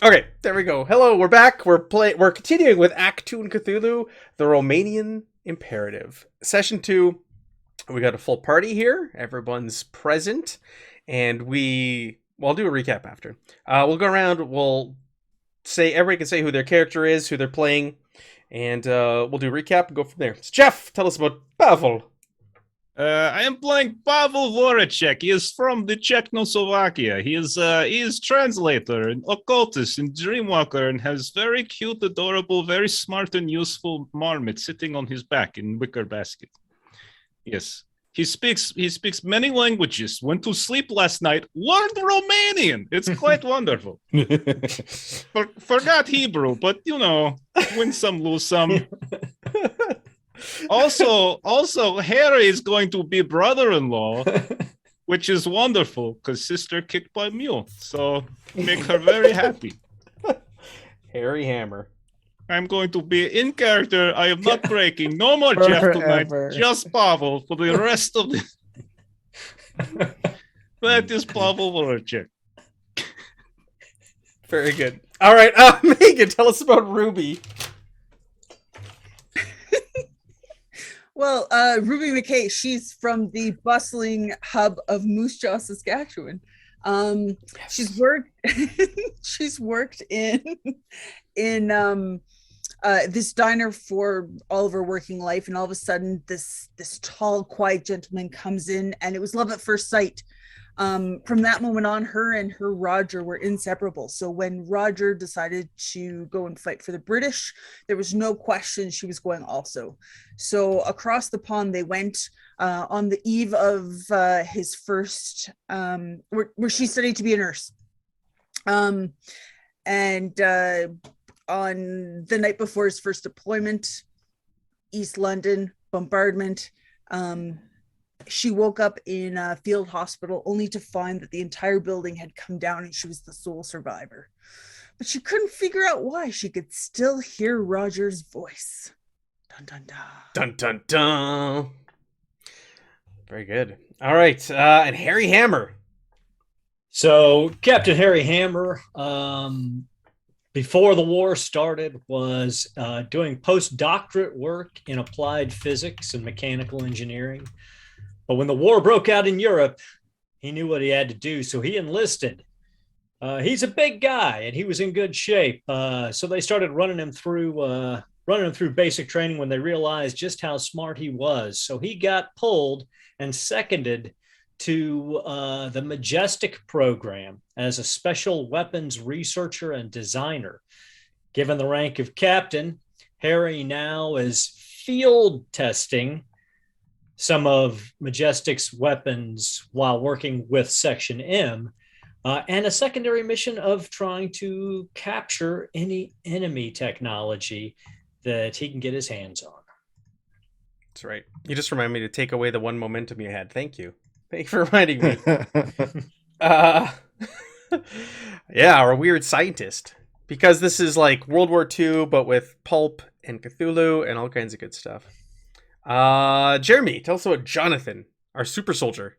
Okay, there we go. Hello, we're back. We're continuing with Achtung Cthulhu, the Romanian Imperative. Session 2. We got a full party here. Everyone's present, and I'll do a recap after. We'll go around. We'll say everybody can say who their character is, who they're playing, and we'll do a recap and go from there. So Jeff, tell us about Pavel. I am playing Pavel Voracek. He is from the Czechoslovakia. He is translator and occultist and dreamwalker and has very cute, adorable, very smart and useful marmot sitting on his back in wicker basket. Yes. He speaks many languages. Went to sleep last night, learned Romanian. It's quite wonderful. Forgot Hebrew, but win some, lose some. Also, Harry is going to be brother-in-law, which is wonderful because sister kicked by mule. So make her very happy. Harry Hammer. I'm going to be in character. I am not breaking. No more Jeff tonight. Just Pavel for the rest of the. That is Pavel Voracek. Very good. All right, Megan, tell us about Ruby. Well, Ruby McKay, she's from the bustling hub of Moose Jaw, Saskatchewan. She's worked she's worked in this diner for all of her working life, and all of a sudden this tall, quiet gentleman comes in, and it was love at first sight. From that moment on, her and her Roger were inseparable. So when Roger decided to go and fight for the British, there was no question she was going also. So across the pond they went, on the eve of his first, where she studied to be a nurse. And on the night before his first deployment, East London, bombardment, she woke up in a field hospital only to find that the entire building had come down and she was the sole survivor. But she couldn't figure out why. She could still hear Roger's voice. Dun, dun, dun. Dun, dun, dun. Very good. All right, and Harry Hammer. So Captain Harry Hammer, before the war started, was doing postdoctorate work in applied physics and mechanical engineering. But when the war broke out in Europe, he knew what he had to do, so he enlisted. He's a big guy, and he was in good shape. So they started running him through basic training when they realized just how smart he was. So he got pulled and seconded to the Majestic program as a special weapons researcher and designer. Given the rank of captain, Harry now is field testing some of Majestic's weapons while working with Section M, and a secondary mission of trying to capture any enemy technology that he can get his hands on. That's right. You just remind me to take away the one momentum you had. Thank you. Thank you for reminding me. Yeah, our weird scientist. Because this is like World War II, but with pulp and Cthulhu and all kinds of good stuff. Jeremy, tell us about Jonathan, our super soldier.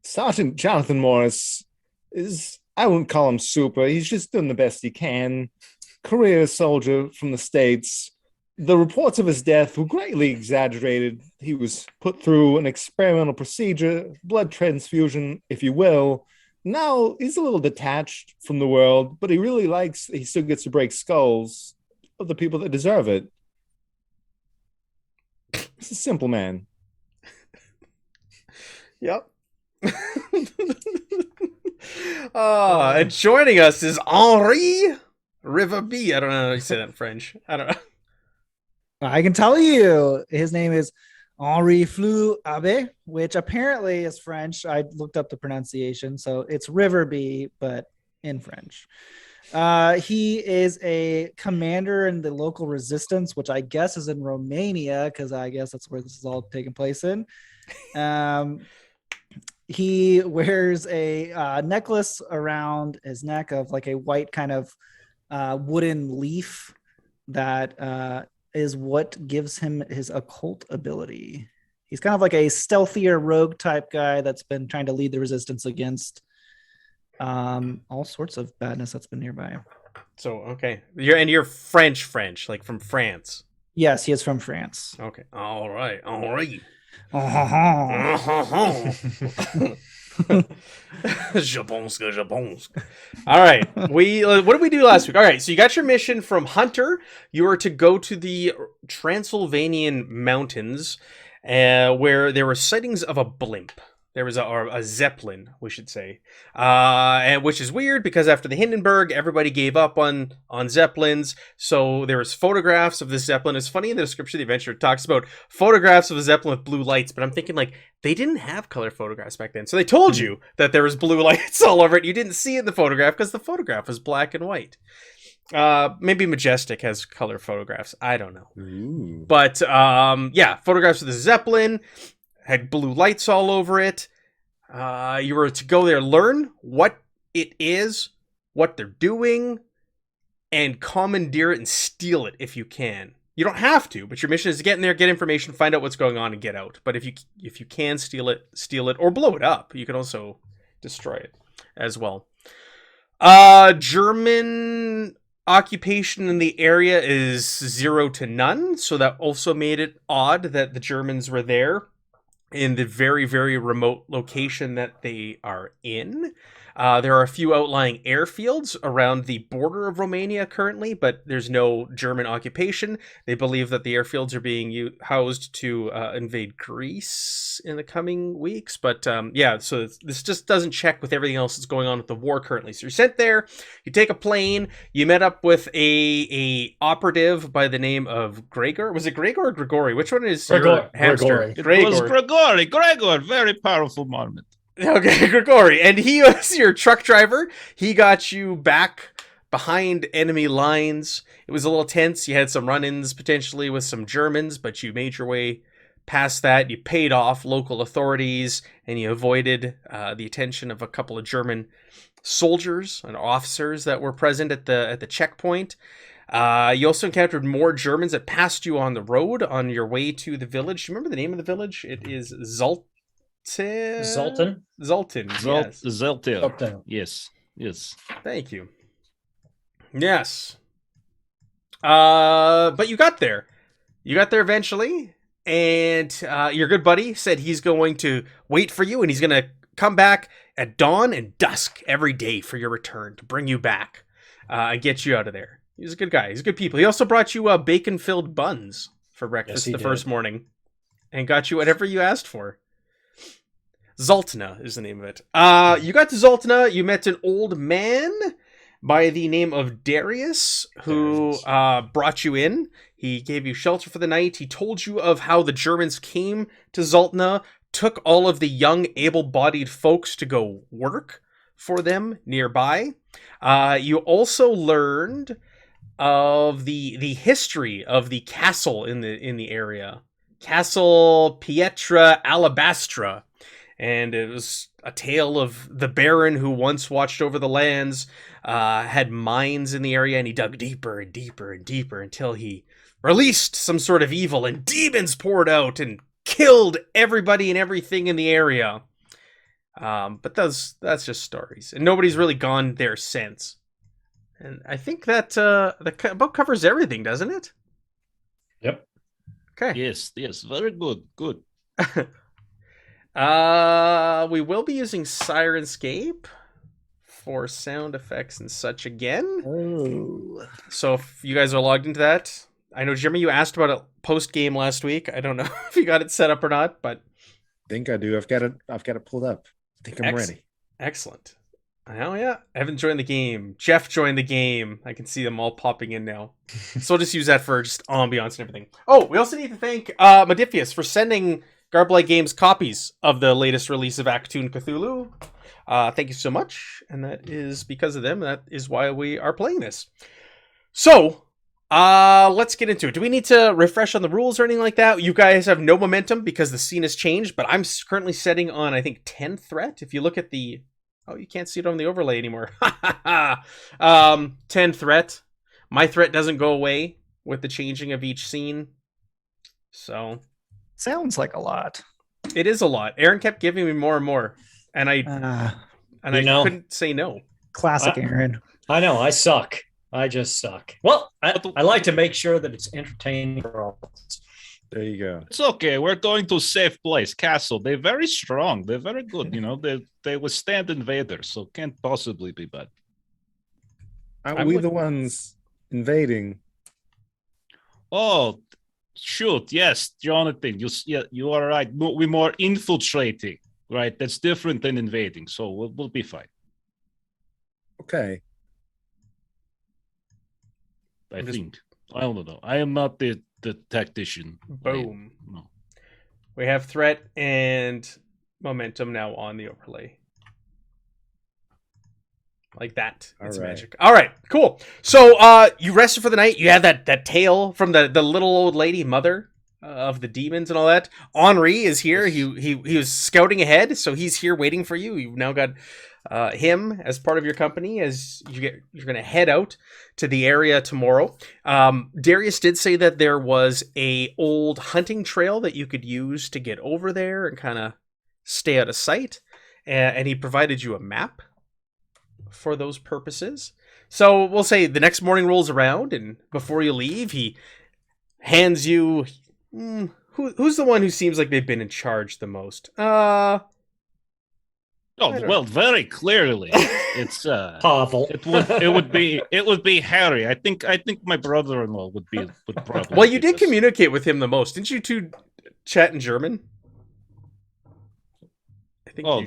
Sergeant Jonathan Morris is, I wouldn't call him super. He's just doing the best he can. Career soldier from the States. The reports of his death were greatly exaggerated. He was put through an experimental procedure, blood transfusion, if you will. Now he's a little detached from the world, but he still gets to break skulls of the people that deserve it. He's a simple man. Yep. And joining us is Henri Riverby. I don't know how you say that in French. I don't know. I can tell you his name is Henri Fleu Abbé, which apparently is French. I looked up the pronunciation, so it's Riverby, but in French. He is a commander in the local resistance, which I guess is in Romania, because I guess that's where this is all taking place in. He wears a necklace around his neck of like a white kind of wooden leaf that is what gives him his occult ability. He's kind of like a stealthier rogue type guy that's been trying to lead the resistance against all sorts of badness that's been nearby. So okay, you're French, like from France. Yes, he is from France. Okay, all right. Japonska, Japonska. All right. What did we do last week? All right. So you got your mission from Hunter. You were to go to the Transylvanian mountains, where there were sightings of a blimp. There was a Zeppelin, we should say, and which is weird because after the Hindenburg, everybody gave up on Zeppelins. So there was photographs of the Zeppelin. It's funny in the description of the adventure, it talks about photographs of a Zeppelin with blue lights, but I'm thinking like they didn't have color photographs back then. So they told you that there was blue lights all over it. You didn't see it in the photograph because the photograph was black and white. Maybe Majestic has color photographs. I don't know. Ooh. But yeah, photographs of the Zeppelin. Had blue lights all over it. You were to go there, learn what it is, what they're doing, and commandeer it and steal it if you can. You don't have to, but your mission is to get in there, get information, find out what's going on, and get out. But if you can steal it, or blow it up. You can also destroy it as well. German occupation in the area is 0 to none, so that also made it odd that the Germans were there in the very, very remote location that they are in. There are a few outlying airfields around the border of Romania currently, but there's no German occupation. They believe that the airfields are being housed to invade Greece in the coming weeks. But yeah, so this just doesn't check with everything else that's going on with the war currently. So you're sent there, you take a plane, you met up with a operative by the name of Gregor. Was it Gregor or Grigori? Which one is your hamster? It was Gregory. Gregor, very powerful moment. Okay, Grigori. And he was your truck driver. He got you back behind enemy lines. It was a little tense. You had some run-ins potentially with some Germans, but you made your way past that. You paid off local authorities, and you avoided the attention of a couple of German soldiers and officers that were present at the checkpoint. You also encountered more Germans that passed you on the road on your way to the village. Do you remember the name of the village? It is Zoltan. Zoltan. Yes. Zoltan. Yes. Thank you. Yes. But you got there. You got there eventually, and your good buddy said he's going to wait for you, and he's going to come back at dawn and dusk every day for your return to bring you back and get you out of there. He's a good guy. He's good people. He also brought you bacon-filled buns for breakfast first morning, and got you whatever you asked for. Zoltana is the name of it. You got to Zoltana. You met an old man by the name of Darius who brought you in. He gave you shelter for the night. He told you of how the Germans came to Zoltana, took all of the young, able-bodied folks to go work for them nearby. You also learned of the history of the castle in the area. Castle Pietra Alabastra. And it was a tale of the Baron who once watched over the lands, had mines in the area, and he dug deeper and deeper and deeper until he released some sort of evil, and demons poured out and killed everybody and everything in the area. But that's just stories, and nobody's really gone there since. And I think that about covers everything, doesn't it? Yep. Okay. Yes, very good. We will be using Sirenscape for sound effects and such again. Oh. So if you guys are logged into that, I know Jimmy, you asked about it post game last week. I don't know if you got it set up or not, but I think I do. I've got it pulled up. I think I'm ready. Excellent. Oh yeah, Evan joined the game. Jeff joined the game. I can see them all popping in now. So I'll just use that for just ambiance and everything. Oh, we also need to thank Modifius for sending Garblight Games copies of the latest release of Achtung Cthulhu. Thank you so much, and that is because of them. That is why we are playing this. So, let's get into it. Do we need to refresh on the rules or anything like that? You guys have no momentum because the scene has changed, but I'm currently setting on, I think, 10 threat. If you look at the... Oh, you can't see it on the overlay anymore. 10 threat. My threat doesn't go away with the changing of each scene. So... Sounds like a lot. It is a lot. Aaron kept giving me more and more, and I couldn't say no. Classic Aaron. I know, I suck. I just suck. Well, I like to make sure that it's entertaining for all of us. There you go. It's okay. We're going to a safe place, castle. They're very strong. They're very good. They withstand invaders, so can't possibly be bad. Aren't we the ones invading? Oh, shoot! Yes, Jonathan. You are right. We're more infiltrating, right? That's different than invading. So we'll be fine. Okay. I think. I don't know. I am not the tactician. Boom. No. We have threat and momentum now on the overlay. Like that. It's right. magic. All right, cool. So you rested for the night. You have that tale from the little old lady mother of the demons and all that. Henri is here. He was scouting ahead, so he's here waiting for you. You've now got him as part of your company as you're going to head out to the area tomorrow. Darius did say that there was a old hunting trail that you could use to get over there and kind of stay out of sight, and he provided you a map for those purposes. So we'll say the next morning rolls around, and before you leave, he hands you who's the one who seems like they've been in charge the most? Oh well, very clearly, it's Pavel. It would be Harry. I think my brother-in-law would probably. Well, you be did this. communicate with him the most, didn't you two? Chat in German. I think. Oh,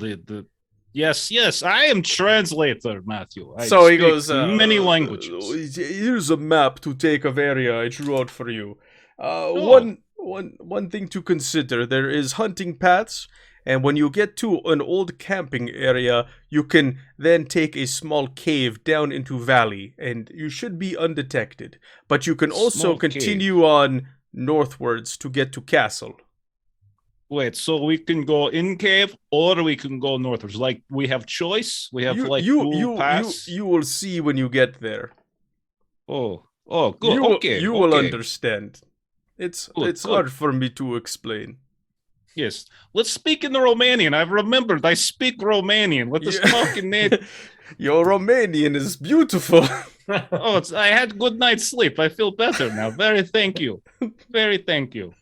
yes. I am translator, Matthew. So he speak goes many languages. Here's a map to take of area I drew out for you. One thing to consider: there is hunting paths. And when you get to an old camping area, you can then take a small cave down into valley, and you should be undetected. But you can also continue on northwards to get to castle. Wait, so we can go in cave or we can go northwards? Like we have choice? We have dual pass? You will see when you get there. Oh, good. You will understand. It's hard for me to explain. Yes. Let's speak in the Romanian. I've remembered. I speak Romanian. Let us talk in native. Your Romanian is beautiful. I had good night's sleep. I feel better now. Very thank you. Very thank you.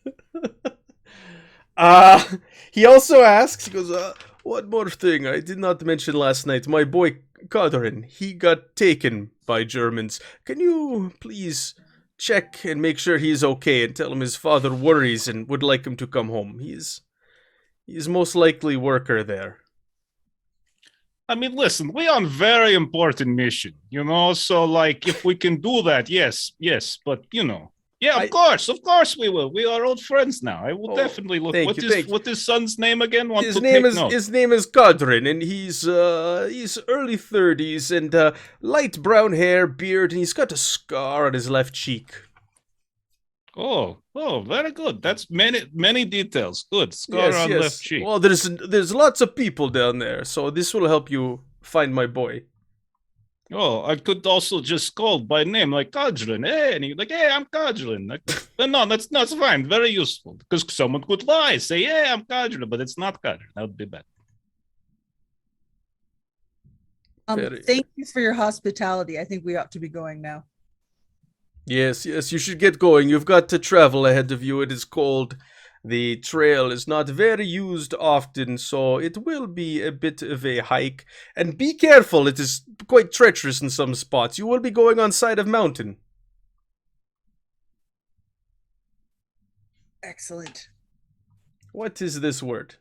He also asks, he goes, one more thing I did not mention last night. My boy Kadrin, he got taken by Germans. Can you please check and make sure he's okay and tell him his father worries and would like him to come home? He's most likely worker there. I mean, listen, we on very important mission, so like if we can do that, yes, but of course we will. We are old friends now. I will definitely look. What's his son's name again? His name is Kadrin, and he's early 30s and light brown hair, beard, and he's got a scar on his left cheek. Oh, very good. That's many details. Good. Scar on left cheek. Well, there's lots of people down there, so this will help you find my boy. Oh, I could also just call by name, like Kadrin. Hey, and he's like, hey, I'm Kadrin. Like, no, that's fine. Very useful. Because someone could lie, say, hey, I'm Kadrin, but it's not Kadrin. That would be bad. Thank you for your hospitality. I think we ought to be going now. Yes, you should get going. You've got to travel ahead of you. It is cold. The trail is not very used often, so it will be a bit of a hike. And be careful, it is quite treacherous in some spots. You will be going on side of mountain. Excellent. What is this word?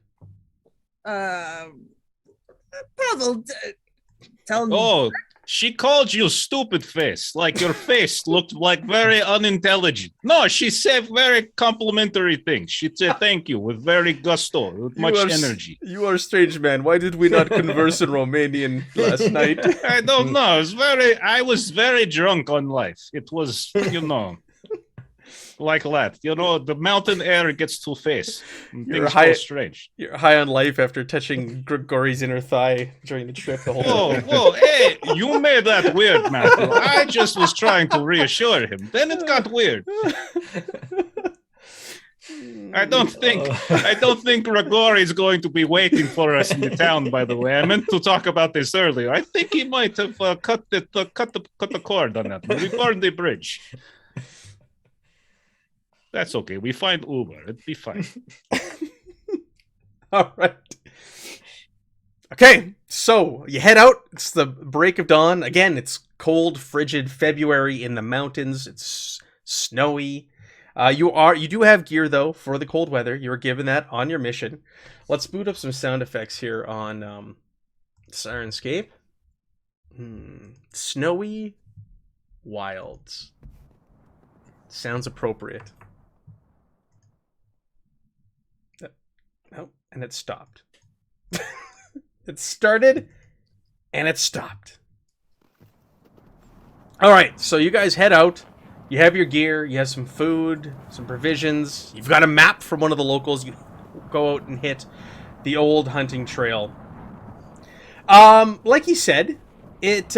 Pavel, tell me. Oh, she called you stupid face. Like your face looked like very unintelligent. No, she said very complimentary things. She said thank you with very gusto, with much energy. You are a strange man. Why did we not converse in Romanian last night? I don't know. I was very drunk on life. It was, like that. The mountain air gets to face. Things go strange. You're high on life after touching Grigory's inner thigh during the trip the whole time. Whoa, hey, you made that weird, Matthew. I just was trying to reassure him. Then it got weird. I don't think Grigori is going to be waiting for us in the town. By the way, I meant to talk about this earlier. I think he might have cut the cord on that. We burned the bridge. That's okay. We find Uber. It'd be fine. All right. Okay, so you head out. It's the break of dawn. Again, it's cold, frigid February in the mountains. It's snowy. You do have gear though for the cold weather. You were given that on your mission. Let's boot up some sound effects here on Sirenscape. Snowy wilds. Sounds appropriate. Oh, and it stopped. It started and it stopped. All right, so you guys head out. You have your gear, you have some food, some provisions. You've got a map from one of the locals. You go out and hit the old hunting trail. Like he said, it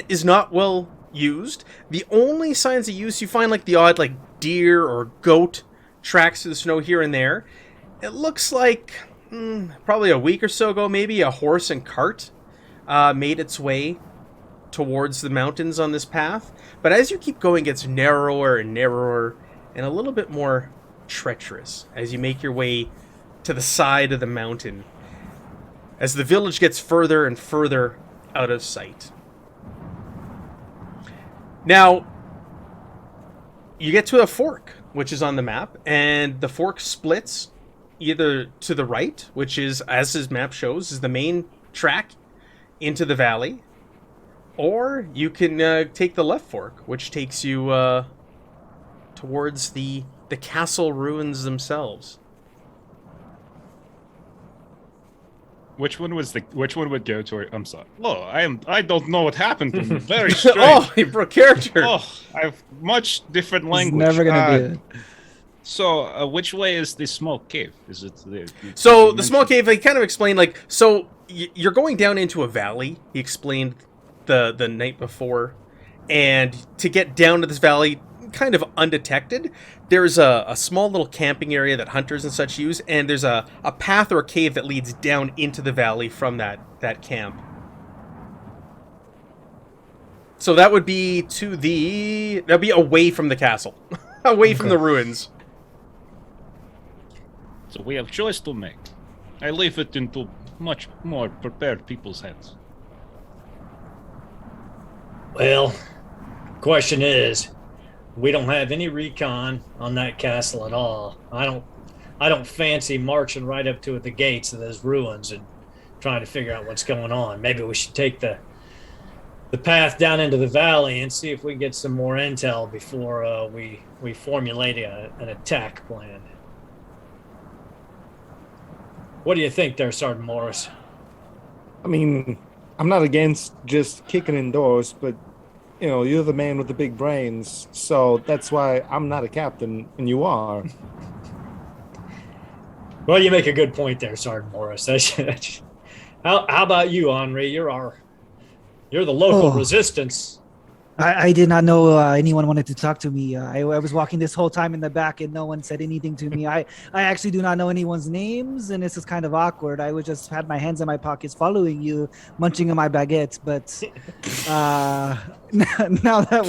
is not well used. The only signs of use, you find like the odd like deer or goat tracks through the snow here and there. It looks like probably a week or so ago, maybe a horse and cart made its way towards the mountains on this path. But as you keep going, it gets narrower and narrower and a little bit more treacherous as you make your way to the side of the mountain, as the village gets further and further out of sight. Now, you get to a fork, which is on the map, and the fork splits either to the right, which is, as his map shows, is the main track into the valley, or you can take the left fork, which takes you towards the castle ruins themselves. Which one would go to? I'm sorry. Oh, I don't know what happened to me. Very strange. Oh, he broke character. Oh, I have much different It's language. never gonna be it. So, which way is the small cave? Is it So the small cave, he kind of explained, like, so you're going down into a valley. He explained the night before, and to get down to this valley, kind of undetected, there's a small little camping area that hunters and such use, and there's a path or a cave that leads down into the valley from that camp. So that would be that'd be away from the castle, away from the ruins. So we have choice to make. I leave it into much more prepared people's hands. Well, question is, we don't have any recon on that castle at all. I don't fancy marching right up to the gates of those ruins and trying to figure out what's going on. Maybe we should take the path down into the valley and see if we get some more intel before we formulate an attack plan. What do you think there, Sergeant Morris? I mean, I'm not against just kicking indoors, but, you know, you're the man with the big brains, so that's why I'm not a captain, and you are. Well, you make a good point there, Sergeant Morris. How about you, Henri? You're the local resistance. I did not know anyone wanted to talk to me. I was walking this whole time in the back and no one said anything to me. I actually do not know anyone's names, and this is kind of awkward. I would just had my hands in my pockets following you, munching on my baguette. But now that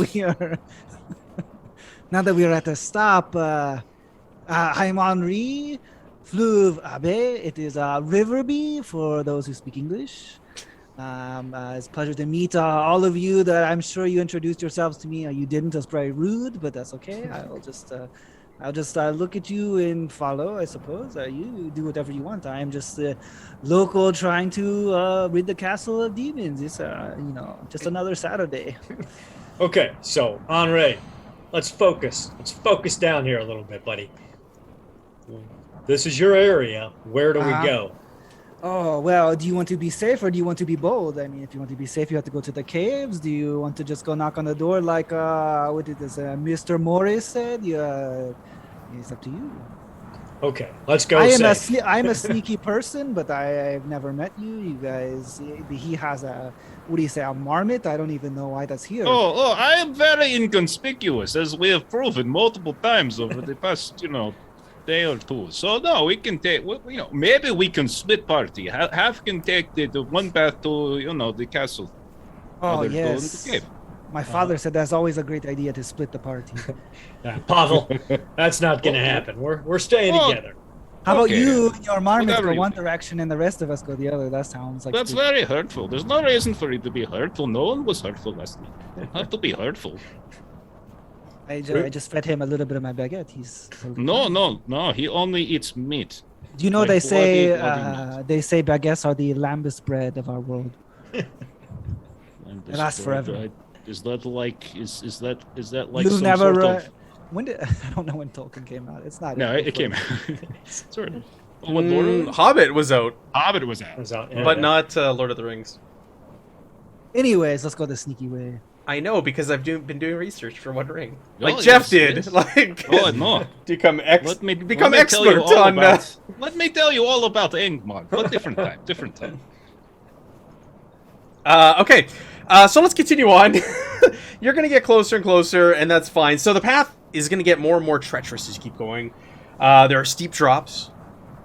we are at the stop, I'm Henri Fleuve Abbé. It is Riverby for those who speak English. It's a pleasure to meet all of you that I'm sure you introduced yourselves to me. You didn't. That's very rude, but that's okay. I'll just look at you and follow, I suppose. You do whatever you want. I am just a local trying to rid the castle of demons. It's just another Saturday. Okay, so Henri, let's focus. Let's focus down here a little bit, buddy. This is your area. Where do we go? Oh, well, do you want to be safe or do you want to be bold? I mean, if you want to be safe, you have to go to the caves. Do you want to just go knock on the door like, what did this, Mr. Morris said? It's up to you. Okay, let's go. I'm a sneaky person, but I've never met you. You guys, he has a marmot? I don't even know why that's here. Oh, I am very inconspicuous, as we have proven multiple times over the past, day or two. So no, we can take. Maybe we can split party. Half can take the one path to the castle. Oh Other go in the yes. cave. My father said that's always a great idea to split the party. Pavel, that's not going to happen. We're staying Well, together. How about Okay. you and your marmots Whatever go you one think. direction and the rest of us go the other? That sounds like That's very hurtful. There's no reason for it to be hurtful. No one was hurtful last week. Don't have to be hurtful. I just fed him a little bit of my baguette. He's totally fine. No. He only eats meat. Do you know Like they say bloody they say baguettes are the lambest bread of our world. And It lasts forever. Is that like You've some never. sort of? When did I don't know when Tolkien came out. It's not. No, it came out. Sort of. What Lord of the Hobbit was out, Hobbit was out. Was out, yeah. but not Lord of the Rings. Anyways, let's go the sneaky way. I know because I've been doing research for One Ring, Oh, like Jeff did. yes. Like, Oh no! become Let me tell you expert all on. about. Let me tell you all about Ingmar. But different time. Different time. Okay, so let's continue on. You're gonna get closer and closer, and that's fine. So the path is gonna get more and more treacherous as you keep going. There are steep drops,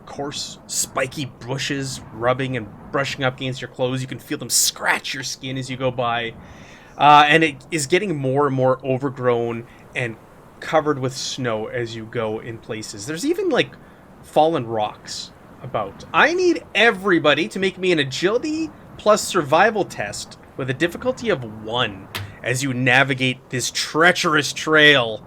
coarse, spiky bushes rubbing and brushing up against your clothes. You can feel them scratch your skin as you go by, and it is getting more and more overgrown and covered with snow as you go in places. There's even like fallen rocks about. I need everybody to make me an agility plus survival test with a difficulty of 1 as you navigate this treacherous trail.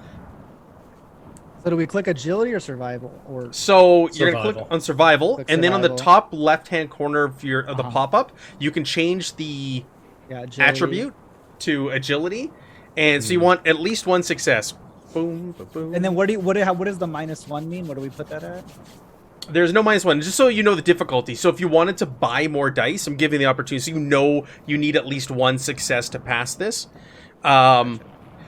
So do we click agility or survival or? So you're gonna click Survival. on survival, Click and then on the survival. top left-hand corner of the Uh-huh. pop-up, you can change the Yeah, agility. attribute to agility, and so you want at least 1 success. Boom, boom, boom. And then what does the -1 mean? What do we put that at? There's no -1, just so you know the difficulty. So if you wanted to buy more dice, I'm giving the opportunity, so you know you need at least 1 success to pass this.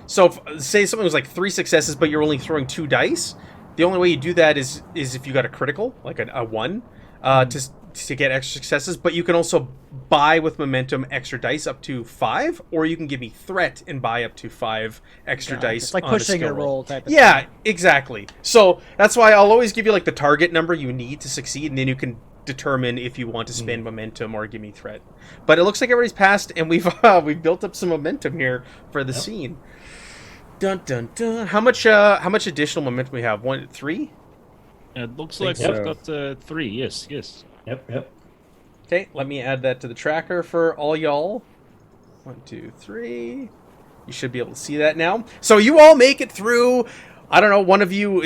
So say something was like 3 successes, but you're only throwing 2 dice. The only way you do that is if you got a critical, like a 1, to get extra successes. But you can also buy with momentum extra dice up to 5, or you can give me threat and buy up to 5 extra Gotcha. dice. It's like on a pushing skill a roll type of Yeah, thing. exactly. So that's why I'll always give you like the target number you need to succeed, and then you can determine if you want to spend momentum or give me threat. But it looks like everybody's passed, and we've built up some momentum here for the scene. Dun dun dun. How much additional momentum we have? 1, 3? It looks like so. we've got 3. Yes. Yep. Okay, let me add that to the tracker for all y'all. 1, 2, 3. You should be able to see that now. So you all make it through. I don't know, one of you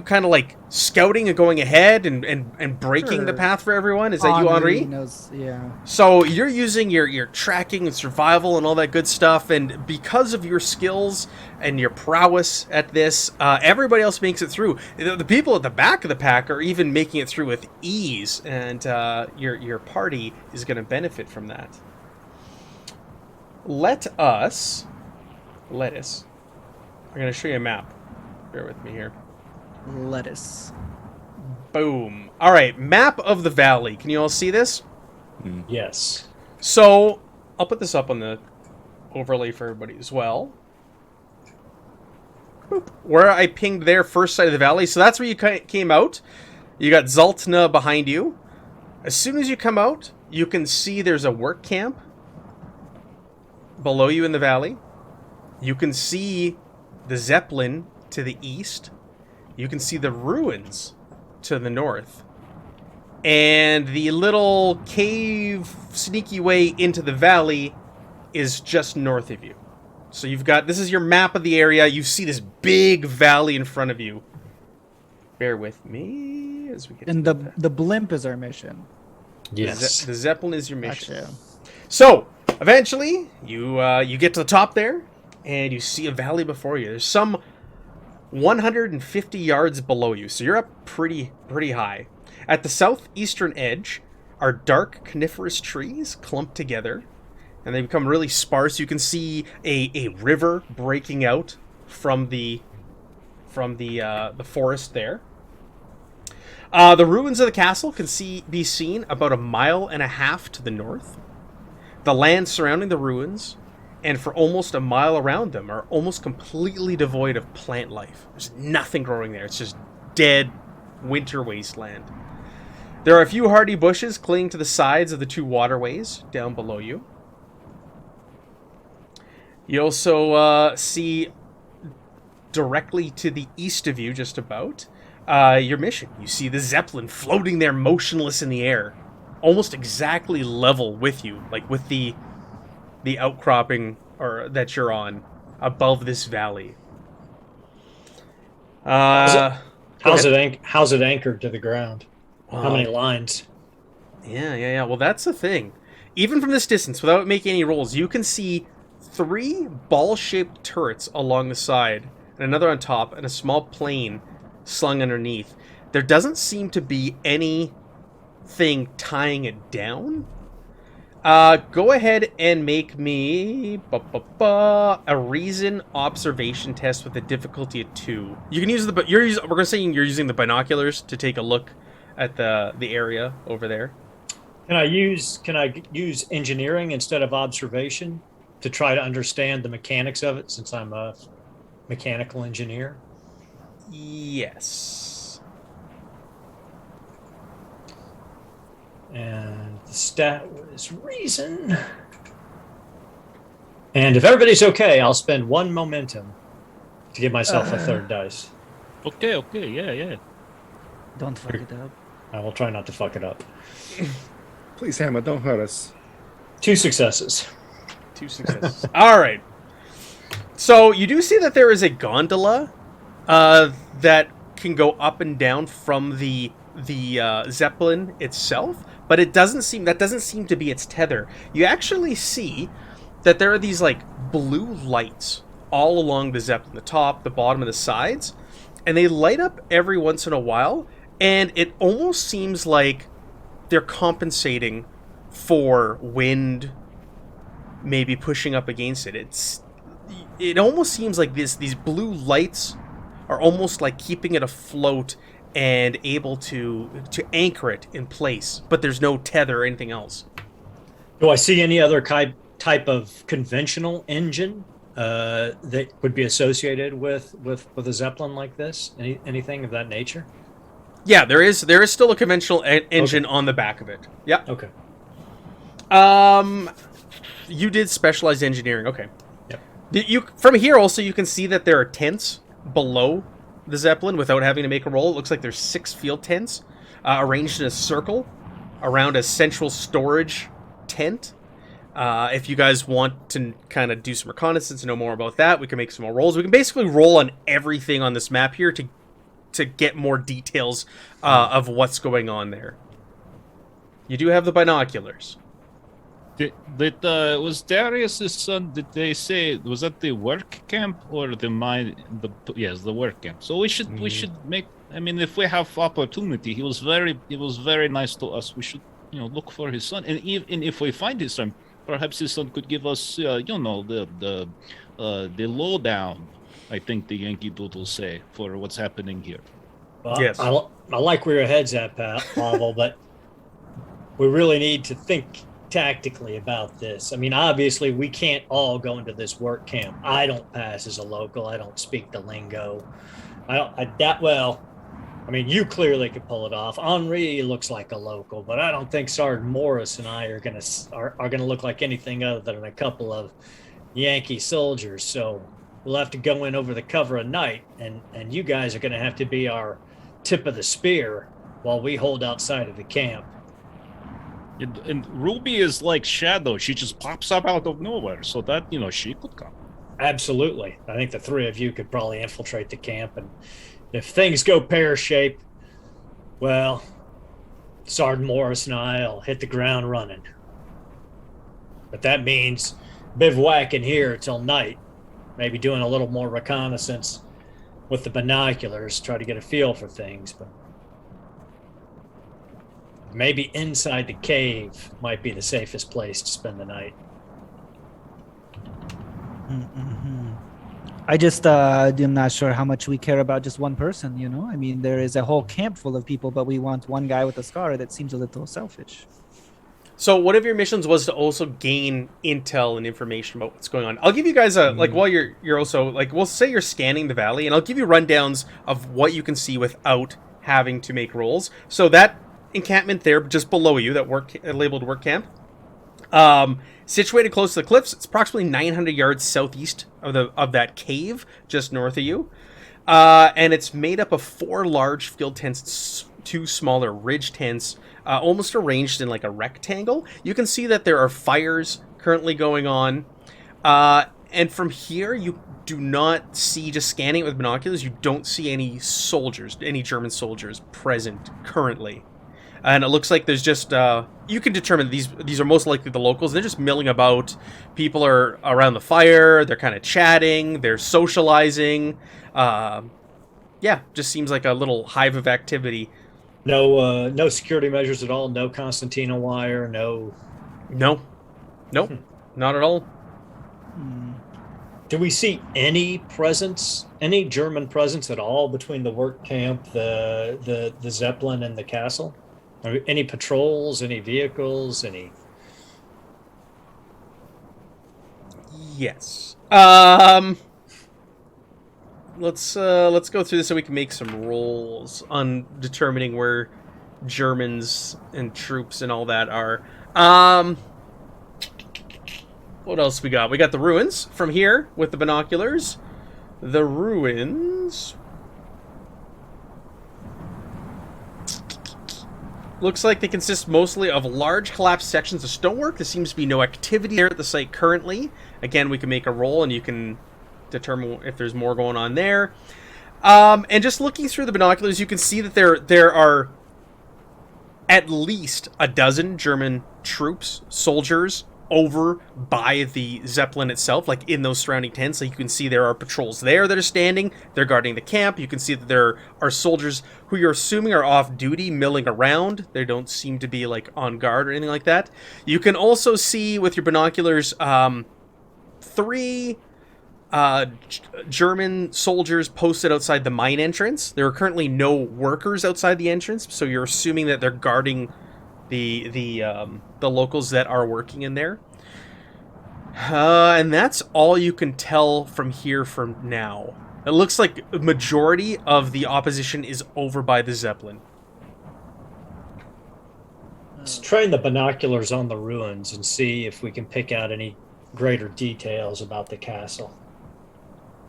kind of like scouting and going ahead and breaking the Sure. path for everyone? Is that you, Henri? Knows, yeah. So you're using your tracking and survival and all that good stuff, and because of your skills and your prowess at this, everybody else makes it through. The people at the back of the pack are even making it through with ease, and your party is going to benefit from that. Lettuce. I'm going to show you a map. Bear with me here. Lettuce. Boom. All right, map of the valley. Can you all see this? Yes. So I'll put this up on the overlay for everybody as well. Boop. Where I pinged there, first side of the valley. So that's where you came out. You got Zaltna behind you. As soon as you come out, you can see there's a work camp below you in the valley. You can see the Zeppelin to the east. You can see the ruins to the north. And the little cave sneaky way into the valley is just north of you. So you've got, this is your map of the area. You see this big valley in front of you. Bear with me as we get And to the blimp is our mission. Yes. the Zeppelin is your mission. Gotcha. So eventually you get to the top there and you see a valley before you. There's some 150 yards below you, so you're up pretty high. At the southeastern edge are dark coniferous trees clumped together, and they become really sparse. You can see a river breaking out from the forest there. The ruins of the castle can be seen about 1.5 miles to the north. The land surrounding the ruins and for almost 1 mile around them are almost completely devoid of plant life. There's nothing growing there. It's just dead winter wasteland. There are a few hardy bushes clinging to the sides of the 2 waterways down below you. You also see directly to the east of you, just about, your mission. You see the Zeppelin floating there motionless in the air, almost exactly level with you, like with the outcropping or that you're on above this valley. How's Go it anchored to the ground? How many ahead. lines? Yeah. Well, that's the thing. Even from this distance, without making any rolls, you can see 3 ball-shaped turrets along the side, and another on top, and a small plane slung underneath. There doesn't seem to be anything tying it down. Go ahead and make me a reason observation test with a difficulty of 2. You can use the we're gonna say you're using the binoculars to take a look at the area over there. Can I use engineering instead of observation to try to understand the mechanics of it, since I'm a mechanical engineer? Yes. And the stat was reason. And if everybody's okay, I'll spend 1 momentum to give myself a 3rd dice. Okay, yeah. Don't fuck it up. I will try not to fuck it up. Please, Hammer, don't hurt us. 2 successes. 2 successes. All right. So you do see that there is a gondola that can go up and down from the Zeppelin itself, but that doesn't seem to be its tether. You actually see that there are these like blue lights all along the Zeppelin, the top, the bottom, and the sides, and they light up every once in a while, and it almost seems like they're compensating for wind maybe pushing up against it. It almost seems like these blue lights are almost like keeping it afloat and able to anchor it in place, but there's no tether or anything else. Do I see any other type of conventional engine that would be associated with a Zeppelin like this? Anything of that nature? Yeah, there is still a conventional engine on the back of it. Yeah. Okay. You did specialized engineering. Okay. Yep. From here also you can see that there are tents below the Zeppelin without having to make a roll. It looks like there's 6 field tents arranged in a circle around a central storage tent. If you guys want to kind of do some reconnaissance and know more about that, we can make some more rolls. We can basically roll on everything on this map here to get more details of what's going on there. You do have the binoculars. Was Darius's son? Did they say was that the work camp or the mine? Yes, the work camp. So we should make. I mean, if we have opportunity, he was very nice to us. We should look for his son, and even if we find his son, perhaps his son could give us the lowdown. I think the Yankee Doodle say for what's happening here. Well, Yes. I like where your head's at, Pavel, but we really need to think tactically about this. I mean, obviously, we can't all go into this work camp. I don't pass as a local. I don't speak the lingo. I mean, you clearly could pull it off. Henri looks like a local, but I don't think Sergeant Morris and I are gonna look like anything other than a couple of Yankee soldiers. So we'll have to go in over the cover of night, and you guys are gonna have to be our tip of the spear while we hold outside of the camp. And Ruby is like Shadow. She just pops up out of nowhere, so that she could come. Absolutely. I think the 3 of you could probably infiltrate the camp, and if things go pear-shaped, well, Sergeant Morris and I'll hit the ground running. But that means bivouacking here till night, maybe doing a little more reconnaissance with the binoculars, try to get a feel for things, but maybe inside the cave might be the safest place to spend the night. I just am not sure how much we care about just one person, I mean, there is a whole camp full of people, but we want one guy with a scar. That seems a little selfish. So one of your missions was to also gain intel and information about what's going on. I'll give you guys while you're also we'll say you're scanning the valley, and I'll give you rundowns of what you can see without having to make rolls. So that encampment there, just below you, that labeled work camp, situated close to the cliffs. It's approximately 900 yards southeast of that cave, just north of you. And it's made up of 4 large field tents, 2 smaller ridge tents, almost arranged in like a rectangle. You can see that there are fires currently going on. And from here, you do not see, just scanning it with binoculars, you don't see any soldiers, any German soldiers present currently. And it looks like there's just, you can determine these are most likely the locals. They're just milling about. People are around the fire. They're kind of chatting. They're socializing. Yeah, just seems like a little hive of activity. No security measures at all. No concertina wire. Nope, not at all. Do we see any German presence at all between the work camp, the Zeppelin, and the castle? Any patrols? Any vehicles? Any? Yes. Let's go through this so we can make some rolls on determining where Germans and troops and all that are. What else we got? We got the ruins from here with the binoculars. The ruins looks like they consist mostly of large collapsed sections of stonework. There seems to be no activity there at the site currently. Again, we can make a roll and you can determine if there's more going on there. And just looking through the binoculars, you can see that there are at least a dozen German troops, soldiers, over by the Zeppelin itself, like in those surrounding tents. Like you can see there are patrols there that are standing. They're guarding the camp. You can see that there are soldiers who you're assuming are off duty, milling around. They don't seem to be like on guard or anything like that. You can also see with your binoculars 3 German soldiers posted outside the mine entrance. There are currently no workers outside the entrance, so you're assuming that they're guarding the locals that are working in there. And that's all you can tell from here from now. It looks like a majority of the opposition is over by the Zeppelin. Let's train the binoculars on the ruins and see if we can pick out any greater details about the castle.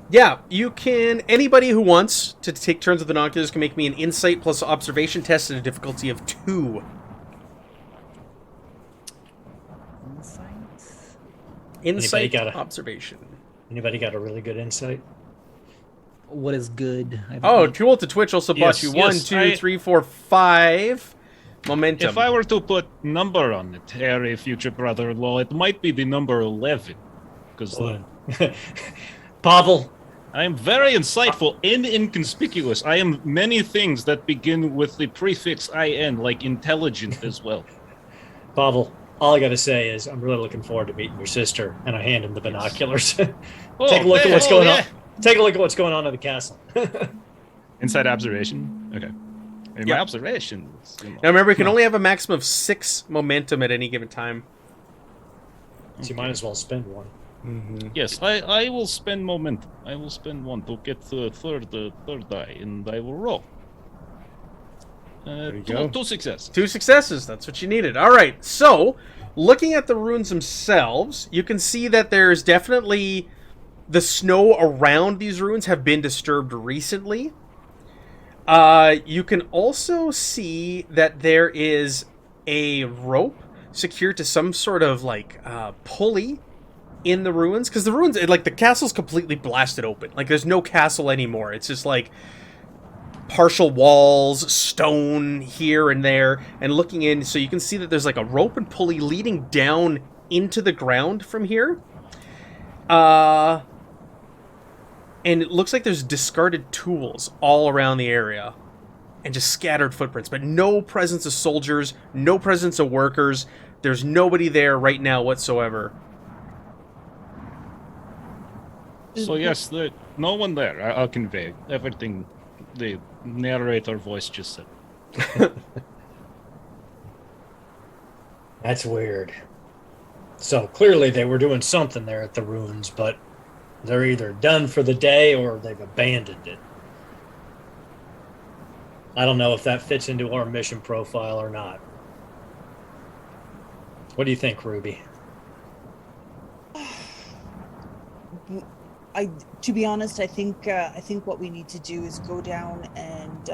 Yeah, you can. Anybody who wants to take turns with binoculars can make me an insight plus observation test at a difficulty of 2. Insight, observation. Anybody got a really good insight? What is good? Tool to Twitch also bought you 1, 2, 3, 4, 5 momentum. If I were to put number on it, Harry, future brother-in-law, it might be the number 11. Because Pavel, I am very insightful and inconspicuous. I am many things that begin with the prefix IN, like intelligent as well. Pavel, all I got to say is I'm really looking forward to meeting your sister, and I hand him the binoculars. Take a look at what's going on. Take a look at what's going on in the castle. Inside observation? Okay. My observations. Now remember, you can only have a maximum of 6 momentum at any given time. So you might as well spend one. Mm-hmm. Yes, I will spend momentum. I will spend 1 to get the third die, and I will roll. There you go. 2 successes. 2 successes. That's what you needed. All right. So, looking at the ruins themselves, you can see that there's definitely the snow around these ruins have been disturbed recently. You can also see that there is a rope secured to some sort of like pulley in the ruins, because the ruins, like the castle's completely blasted open. Like there's no castle anymore. It's just like partial walls, stone here and there, and looking in, so you can see that there's like a rope and pulley leading down into the ground from here. And it looks like there's discarded tools all around the area and just scattered footprints, but no presence of soldiers, no presence of workers. There's nobody there right now whatsoever. So yes, no one there. I'll convey everything the narrator voice just said. That's weird. So clearly they were doing something there at the ruins, but they're either done for the day or they've abandoned it. I don't know if that fits into our mission profile or not. What do you think, Ruby? To be honest, I think what we need to do is go down and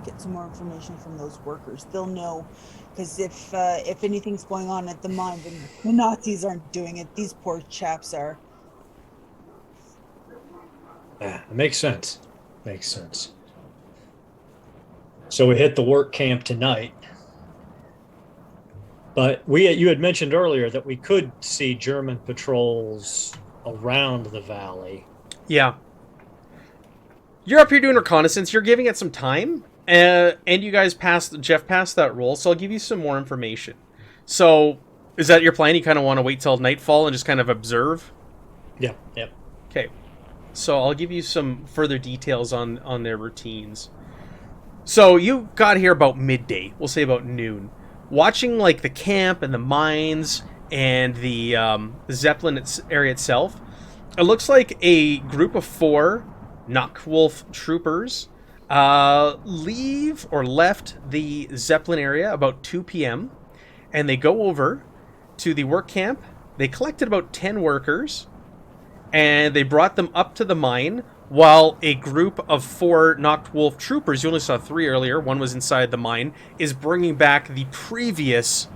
get some more information from those workers. They'll know, because if anything's going on at the mine, then the Nazis aren't doing it. These poor chaps are. Yeah, it makes sense. Makes sense. So we hit the work camp tonight. But you had mentioned earlier that we could see German patrols around the valley. Yeah. You're up here doing reconnaissance. You're giving it some time. And you guys Jeff passed that roll, so I'll give you some more information. So, is that your plan? You kind of want to wait till nightfall and just kind of observe? Yeah, yep. Okay. So I'll give you some further details on their routines. So you got here about midday. We'll say about noon. Watching like the camp and the mines and the Zeppelin area itself, it looks like a group of 4 Nachtwolf troopers left the Zeppelin area about 2 p.m. and they go over to the work camp. They collected about 10 workers and they brought them up to the mine while a group of 4 Nachtwolf troopers, you only saw 3 earlier, one was inside the mine, is bringing back the previous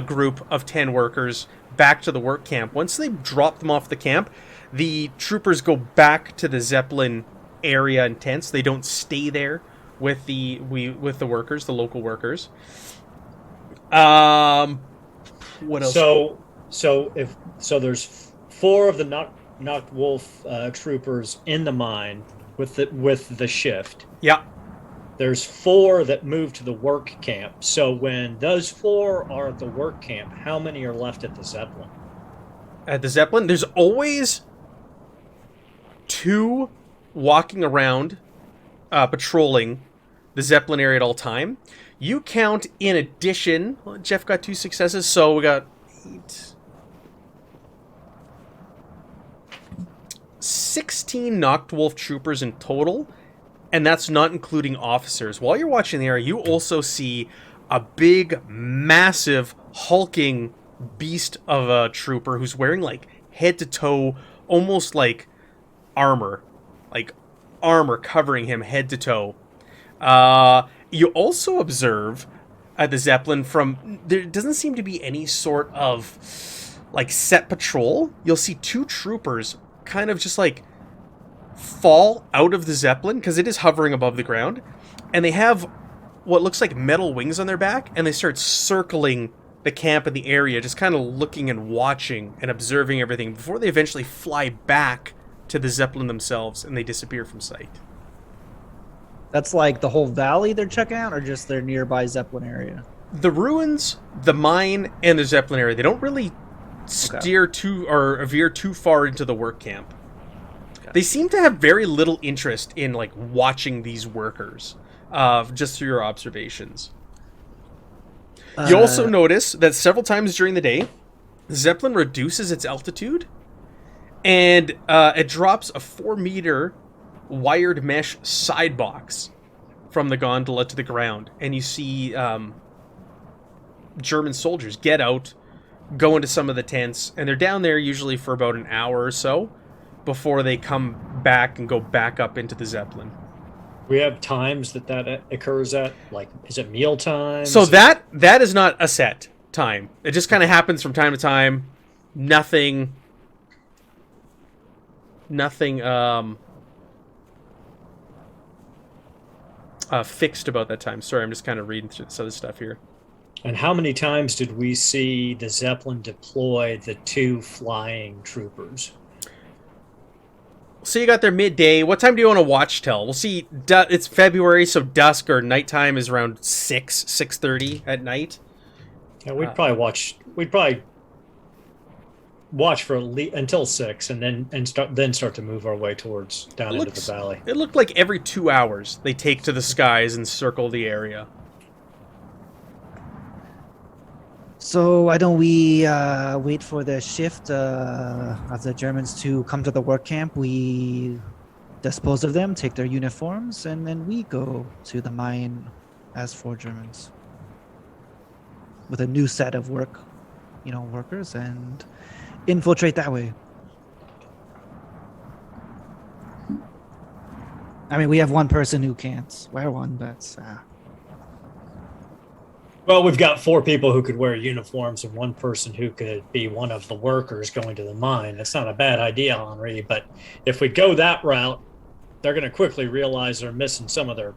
group of 10 workers back to the work camp. Once they drop them off the camp, the troopers go back to the Zeppelin area and tents. They don't stay there with the workers, the local workers. What else? So there's 4 of the Nachtwolf troopers in the mine with the shift. Yeah. There's 4 that move to the work camp. So when those 4 are at the work camp, how many are left at the Zeppelin? At the Zeppelin, there's always 2 walking around, patrolling the Zeppelin area at all time. You count in addition, well, Jeff got 2 successes, so we got 16 Nachtwolf troopers in total, and that's not including officers. While you're watching the area, you also see a big, massive, hulking beast of a trooper who's wearing, like, head-to-toe, almost like armor covering him head to toe. You also observe at the Zeppelin there doesn't seem to be any sort of like set patrol. You'll see 2 troopers kind of just like fall out of the Zeppelin because it is hovering above the ground, and they have what looks like metal wings on their back, and they start circling the camp and the area, just kind of looking and watching and observing everything before they eventually fly back to the Zeppelin themselves, and they disappear from sight. That's like the whole valley they're checking out, or just their nearby Zeppelin area? The ruins, the mine, and the Zeppelin area, they don't really steer veer too far into the work camp. Okay. They seem to have very little interest in like watching these workers, just through your observations. You also notice that several times during the day, the Zeppelin reduces its altitude, and it drops a 4-meter wired mesh side box from the gondola to the ground. And you see German soldiers get out, go into some of the tents, and they're down there usually for about an hour or so before they come back and go back up into the Zeppelin. We have times that occurs at, like, is it meal time? So that is not a set time. It just kind of happens from time to time. Nothing fixed about that time. Sorry, I'm just kind of reading through this other stuff here. And how many times did we see the Zeppelin deploy the 2 flying troopers? So you got there midday. What time do you want to watch till? We'll see. It's February, so dusk or nighttime is around 6:30 at night. Yeah, we'd probably watch for until 6, and start to move our way towards into the valley. It looked like every 2 hours they take to the skies and circle the area. So why don't we wait for the shift of the Germans to come to the work camp? We dispose of them, take their uniforms, and then we go to the mine as 4 Germans with a new set of workers, and infiltrate that way. I mean, we have one person who can't wear one, but Well, we've got 4 people who could wear uniforms and 1 person who could be one of the workers going to the mine. That's not a bad idea, Henri. But if we go that route, they're going to quickly realize they're missing some of their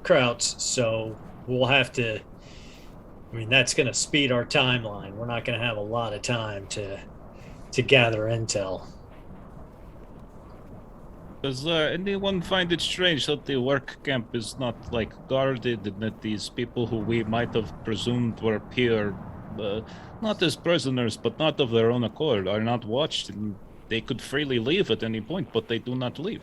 krauts. So we'll have to. I mean, that's going to speed our timeline. We're not going to have a lot of time to gather intel. Does anyone find it strange that the work camp is not guarded, and that these people who we might have presumed were here, not as prisoners but not of their own accord, are not watched, and they could freely leave at any point, but they do not leave?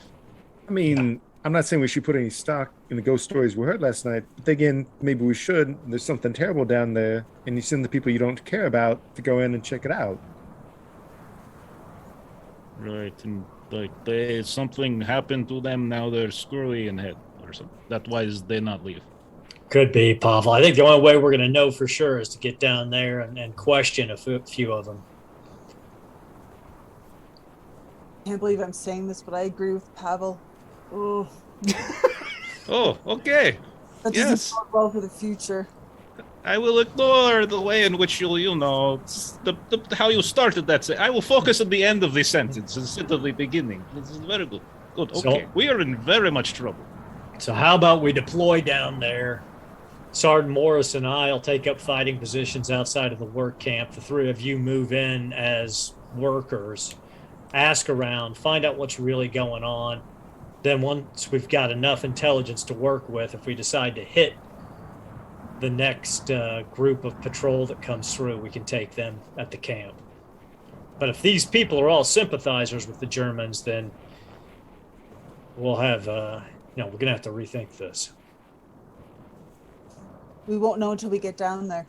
I mean, I'm not saying we should put any stock in the ghost stories we heard last night, but again, maybe we should. There's something terrible down there, and you send the people you don't care about to go in and check it out. Right, and something happened to them, now they're screwy in head or something. That's why they not leave. Could be, Pavel. I think the only way we're going to know for sure is to get down there and question a few of them. Can't believe I'm saying this, but I agree with Pavel. Oh, Oh, okay. that Yes. doesn't bode well for the future. I will ignore the way in which how you started that. I will focus on the end of the sentence instead of the beginning. This is very good. Good. Okay. We are in very much trouble. So how about we deploy down there? Sergeant Morris and I will take up fighting positions outside of the work camp. The 3 of you move in as workers, ask around, find out what's really going on. Then once we've got enough intelligence to work with, if we decide to hit the next group of patrol that comes through, we can take them at the camp. But if these people are all sympathizers with the Germans, then we'll have, we're going to have to rethink this. We won't know until we get down there.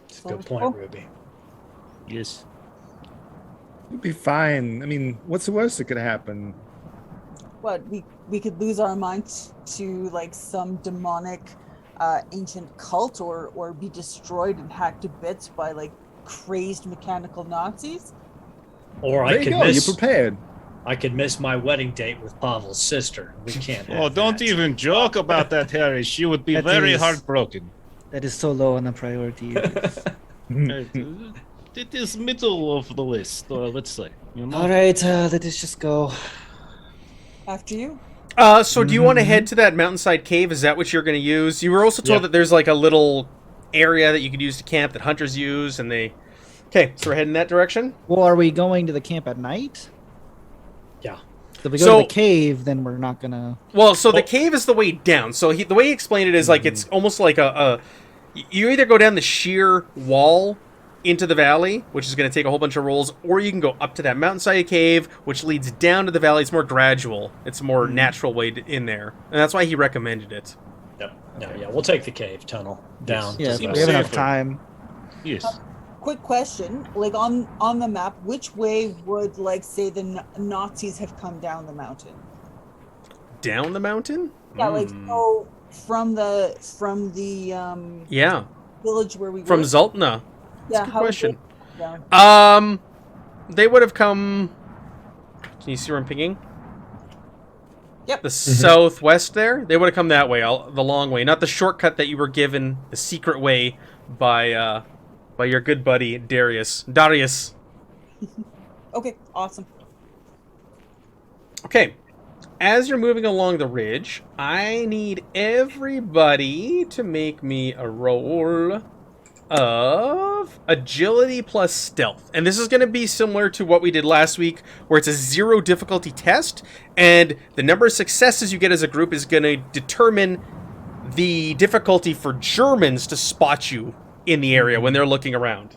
It's a good point, Ruby. Yes. It'll be fine. I mean, what's the worst that could happen? What, we could lose our minds to some demonic ancient cult, or be destroyed and hacked to bits by crazed mechanical Nazis. Or There you go. You're prepared. I could miss my wedding date with Pavel's sister. We can't have Oh, don't that. even joke about that, Harry. She would be That very is- heartbroken. That is so low on the priority list. It is middle of the list, let's say. All right, let us just go. After you. So do you want to head to that mountainside cave? Is that what you're going to use? You were also told Yeah. that there's a little area that you could use to camp that hunters use, and they... Okay, so we're heading that direction? Well, are we going to the camp at night? Yeah. If we go So- to the cave, then we're not gonna. Well, so the cave is the way down. So the way he explained it is it's almost like you either go down the sheer wall into the valley, which is going to take a whole bunch of rolls, or you can go up to that mountainside cave, which leads down to the valley. It's more gradual. It's a more natural way in there, and that's why he recommended it. Yep. No, yeah, we'll take the cave tunnel down. Yeah, to we the have enough safer. time. Yes. Quick question, on the map, which way would say the Nazis have come down the mountain? Down the mountain? Yeah, so from the Yeah, village where we from were. Zaltna. Yeah, Good how would question. they come down? They would have come... Can you see where I'm pinging? Yep. The southwest there? They would have come that way, the long way, not the shortcut that you were given, the secret way by your good buddy Darius. Okay, awesome. Okay, as you're moving along the ridge, I need everybody to make me a roll of agility plus stealth. And this is going to be similar to what we did last week, where it's a 0 difficulty test, and the number of successes you get as a group is going to determine the difficulty for Germans to spot you in the area when they're looking around.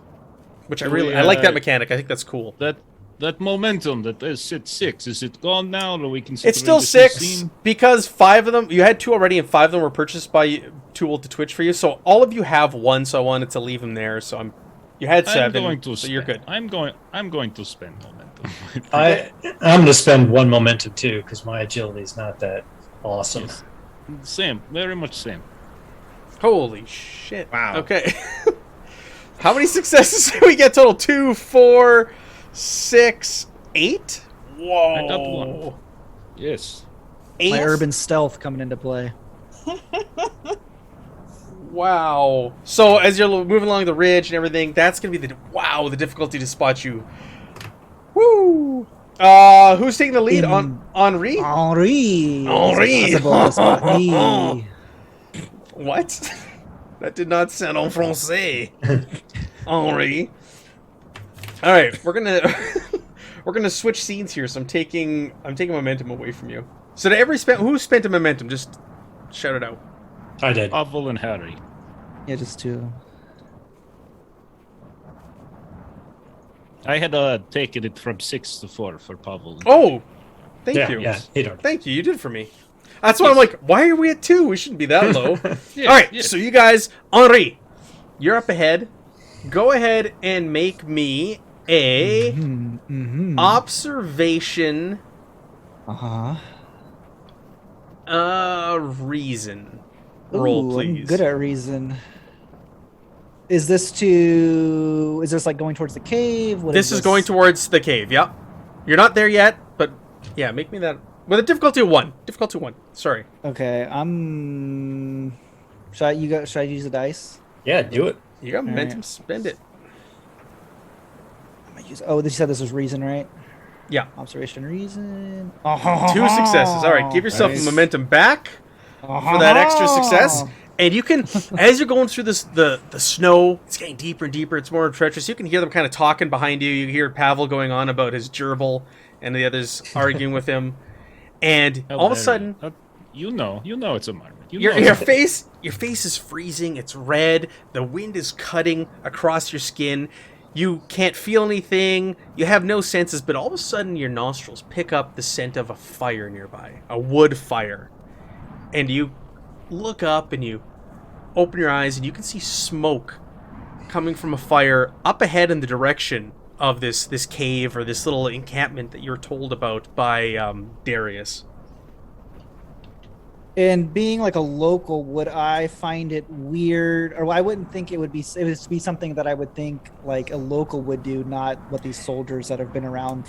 Which I like that mechanic. I think that's cool. That momentum that is at 6, is it gone now, or we consider It's still this 6 scene? because 5 of them, you had 2 already, and 5 of them were purchased by Tool to Twitch for you. So all of you have 1, so I wanted to leave them there. So you had 7, I'm going to so you're good. I'm going to spend momentum. I'm going to spend 1 momentum too because my agility is not that awesome. Yes. Same, very much same. Holy shit. Wow. Okay. How many successes did we get total? 2, 4, 6, 8? Whoa. I got one. Yes. 8? My urban stealth coming into play. Wow. So as you're moving along the ridge and everything, that's going to be the difficulty to spot you. Woo! Who's taking the lead? Henri? Henri. Henri. It's possible to spot me. What? That did not sound en français. Henri. All right, we're gonna switch scenes here. So I'm taking momentum away from you. So who spent a momentum? Just shout it out. I did. Pavel and Harry. Yeah, just 2. I had taken it from 6 to 4 for Pavel. Oh, thank you. Yeah, he did. Thank you. You did for me. That's why I'm like, why are we at 2? We shouldn't be that low. Yes, All right, yes. so you guys, Henri, you're up ahead. Go ahead and make me a observation. Reason. Roll, Ooh, please. I'm good at reason. Is this like going towards the cave? What This is going towards the cave. Yep. You're not there yet, but yeah, make me that with a difficulty of 1. Difficulty 1. Sorry. Okay, should I use the dice? Yeah, do it. You got momentum. right. Spend it. I'm gonna use. Oh, you said this was reason, right? Yeah. Observation, reason. 2 successes. All right, give yourself Nice. momentum back for that extra success. And you can, as you're going through this, the snow, it's getting deeper and deeper. It's more treacherous. You can hear them kind of talking behind you. You hear Pavel going on about his gerbil, and the others arguing with him. And all of a sudden, you know it's a marmot. your face is freezing. It's red. The wind is cutting across your skin. You can't feel anything. You have no senses. But all of a sudden, your nostrils pick up the scent of a fire nearby, a wood fire, and you look up and you open your eyes and you can see smoke coming from a fire up ahead in the direction of this cave or this little encampment that you're told about by Darius. And being like a local, would I find it weird, or I wouldn't think it would be something that I would think like a local would do, not what these soldiers that have been around.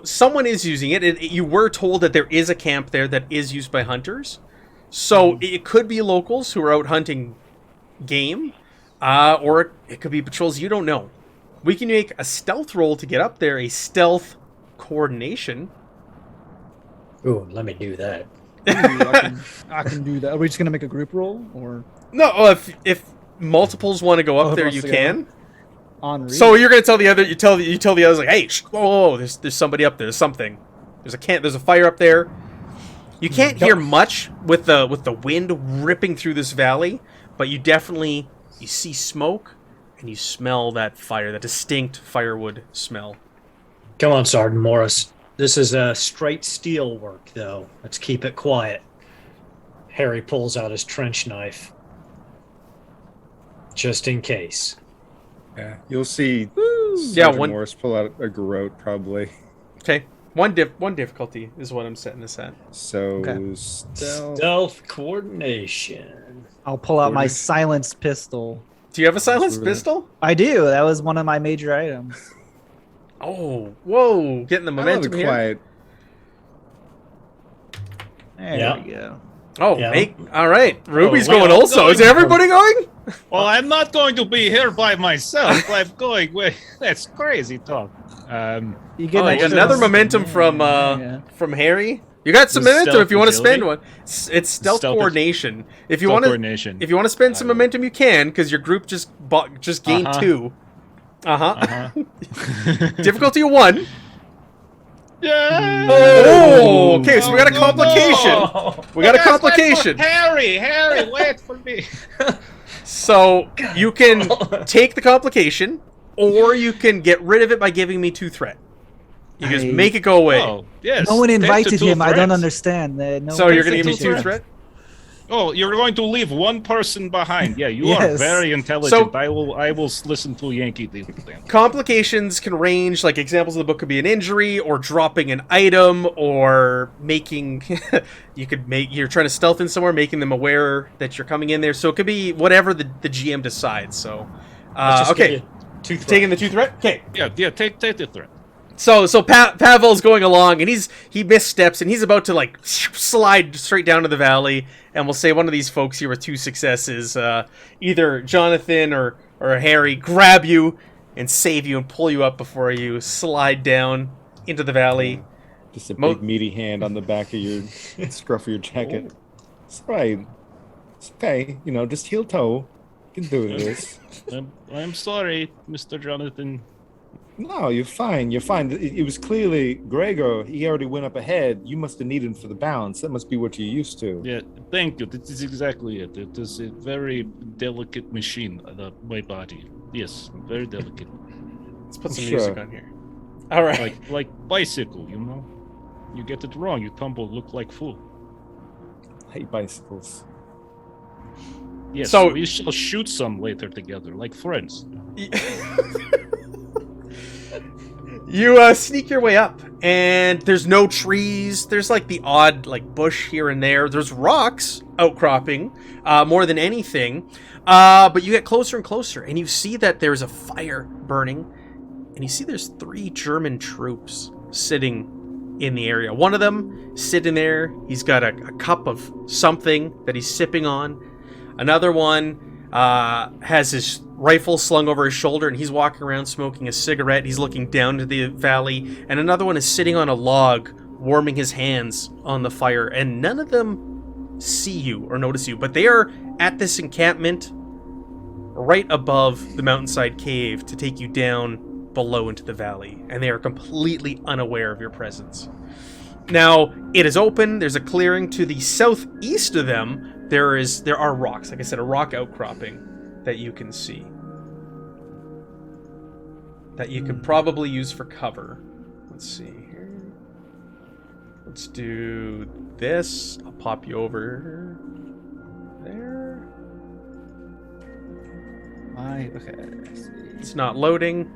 Someone is using it. You were told that there is a camp there that is used by hunters. So it could be locals who are out hunting game, or it could be patrols. You don't know. We can make a stealth roll to get up there, a stealth coordination. Ooh, let me do that. I can do that. Are we just gonna make a group roll, or No, if multiples want to go up Oh, there, wants you to go. can. on? So you're gonna tell the other, you tell the others like, hey, whoa, there's somebody up there. There's something. There's a fire up there. You can't hear much with the wind ripping through this valley, but you see smoke and you smell that fire, that distinct firewood smell. Come on, Sergeant Morris. This is straight steel work, though. Let's keep it quiet. Harry pulls out his trench knife. Just in case. Yeah, you'll see. Yeah, Sergeant Morris pull out a garrote probably. Okay, one difficulty is what I'm setting this at. So Okay. Stealth coordination. I'll pull out my silenced pistol. Do you have a silenced Absolutely. pistol? I do. That was one of my major items. Oh, whoa! Getting the I love momentum it here. quiet. There Yeah. we go. Oh, Yeah. all right. Ruby's we're going all also. going. Is everybody going? Well, I'm not going to be here by myself. I'm going. That's crazy talk. You get, Oh, you got another momentum from Harry. You got some With momentum stealth if you want to agility? spend one. It's stealth Stealth- coordination. If you stealth want to, coordination. if you want to spend some I will. momentum, you can because your group just gained Uh-huh. 2. Uh-huh. Difficulty of 1. Yeah. Oh, okay. So we got a complication. Oh. We got a complication. Harry, wait for me. So you can take the complication, or you can get rid of it by giving me 2 threat. You just I- make it go away. Oh, yes. No one take the invited 2 him. I don't threats. understand. No So one you're gonna give me invited 2 him. threat? Oh, you're going to leave one person behind. Yeah, you are Yes. very intelligent. So- I will listen to Yankee Doodle then. Complications can range, like examples of the book could be an injury or dropping an item or making you're trying to stealth in somewhere, making them aware that you're coming in there. So it could be whatever the GM decides. So Let's just give okay, you two threats. taking the 2 threat. Okay. Yeah, take the threat. So Pavel's going along and he missteps and he's about to like slide straight down to the valley, and we'll say one of these folks here with 2 successes, either Jonathan or Harry, grab you and save you and pull you up before you slide down into the valley. Just a big meaty hand on the back of your scruff of your jacket. It's right. It's okay. You know, just heel toe. You can do this. I'm sorry, Mr. Jonathan. No, you're fine. You're fine. It was clearly Gregor. He already went up ahead. You must have needed him for the balance. That must be what you're used to. Yeah, thank you. That is exactly it. It is a very delicate machine, my body. Yes, very delicate. Let's put some Sure. music on here. All right. Like bicycle, you know? You get it wrong, you tumble, look like fool. I hate bicycles. Yes, So- we shall shoot some later together, like friends. You sneak your way up, and there's no trees. There's like the odd like bush here and there. There's rocks outcropping more than anything. But you get closer and closer, and you see that there's a fire burning, and you see there's 3 German troops sitting in the area. One of them sitting there. He's got a cup of something that he's sipping on. Another one has his rifle slung over his shoulder, and he's walking around smoking a cigarette. He's looking down to the valley. And another one is sitting on a log, warming his hands on the fire. And none of them see you or notice you, but they are at this encampment right above the mountainside cave to take you down below into the valley. And they are completely unaware of your presence. Now, it is open. There's a clearing to the southeast of them. There are rocks, like I said, a rock outcropping that you can see, that you could probably use for cover. Let's see here. Let's do this. I'll pop you over there. Okay. Let's see. It's not loading.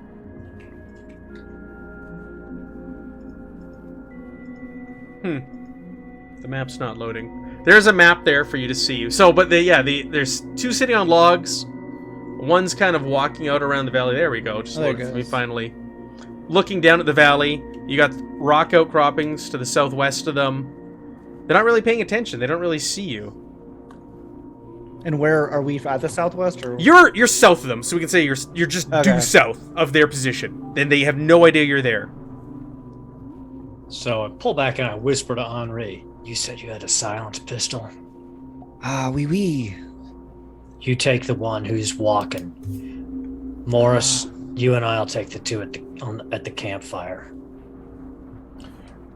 The map's not loading. There's a map there for you to see. So, but there's 2 sitting on logs. One's kind of walking out around the valley. There we go. Just There it look, we goes. finally looking down at the valley. You got rock outcroppings to the southwest of them. They're not really paying attention. They don't really see you. And where are we at the southwest? Or You're south of them, so we can say you're just Okay. due south of their position. Then they have no idea you're there. So I pull back and I whisper to Henri, "You said you had a silenced pistol. oui. You take the one who's walking. Morris, you and I'll take the 2 at the campfire."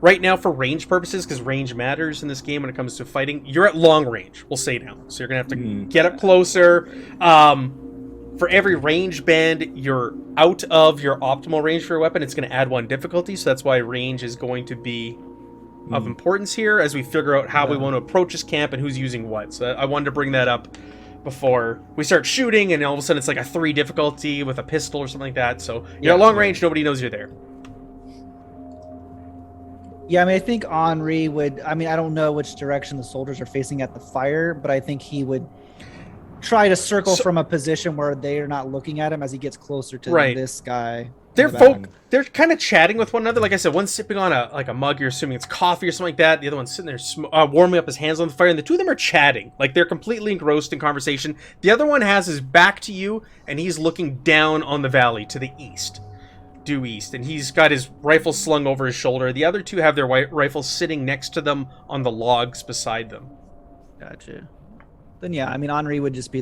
Right now, for range purposes, because range matters in this game when it comes to fighting, you're at long range, we'll say now. So you're going to have to get up closer. For every range band you're out of your optimal range for your weapon, it's going to add 1 difficulty. So that's why range is going to be of importance here as we figure out how we want to approach this camp and who's using what. So I wanted to bring that up before we start shooting, and all of a sudden it's like a 3 difficulty with a pistol or something like that. So you're at long range, nobody knows you're there. Yeah, I mean, I think Henri would. I mean, I don't know which direction the soldiers are facing at the fire, but I think he would try to circle from a position where they are not looking at him as he gets closer to this guy. They're kind of chatting with one another. Like I said, one's sipping on a mug. You're assuming it's coffee or something like that. The other one's sitting there warming up his hands on the fire, and the 2 of them are chatting. Like they're completely engrossed in conversation. The other one has his back to you, and he's looking down on the valley to the east. Due east, and he's got his rifle slung over his shoulder. The other 2 have their rifles sitting next to them on the logs beside them. Gotcha. Then yeah, I mean, Henri would just be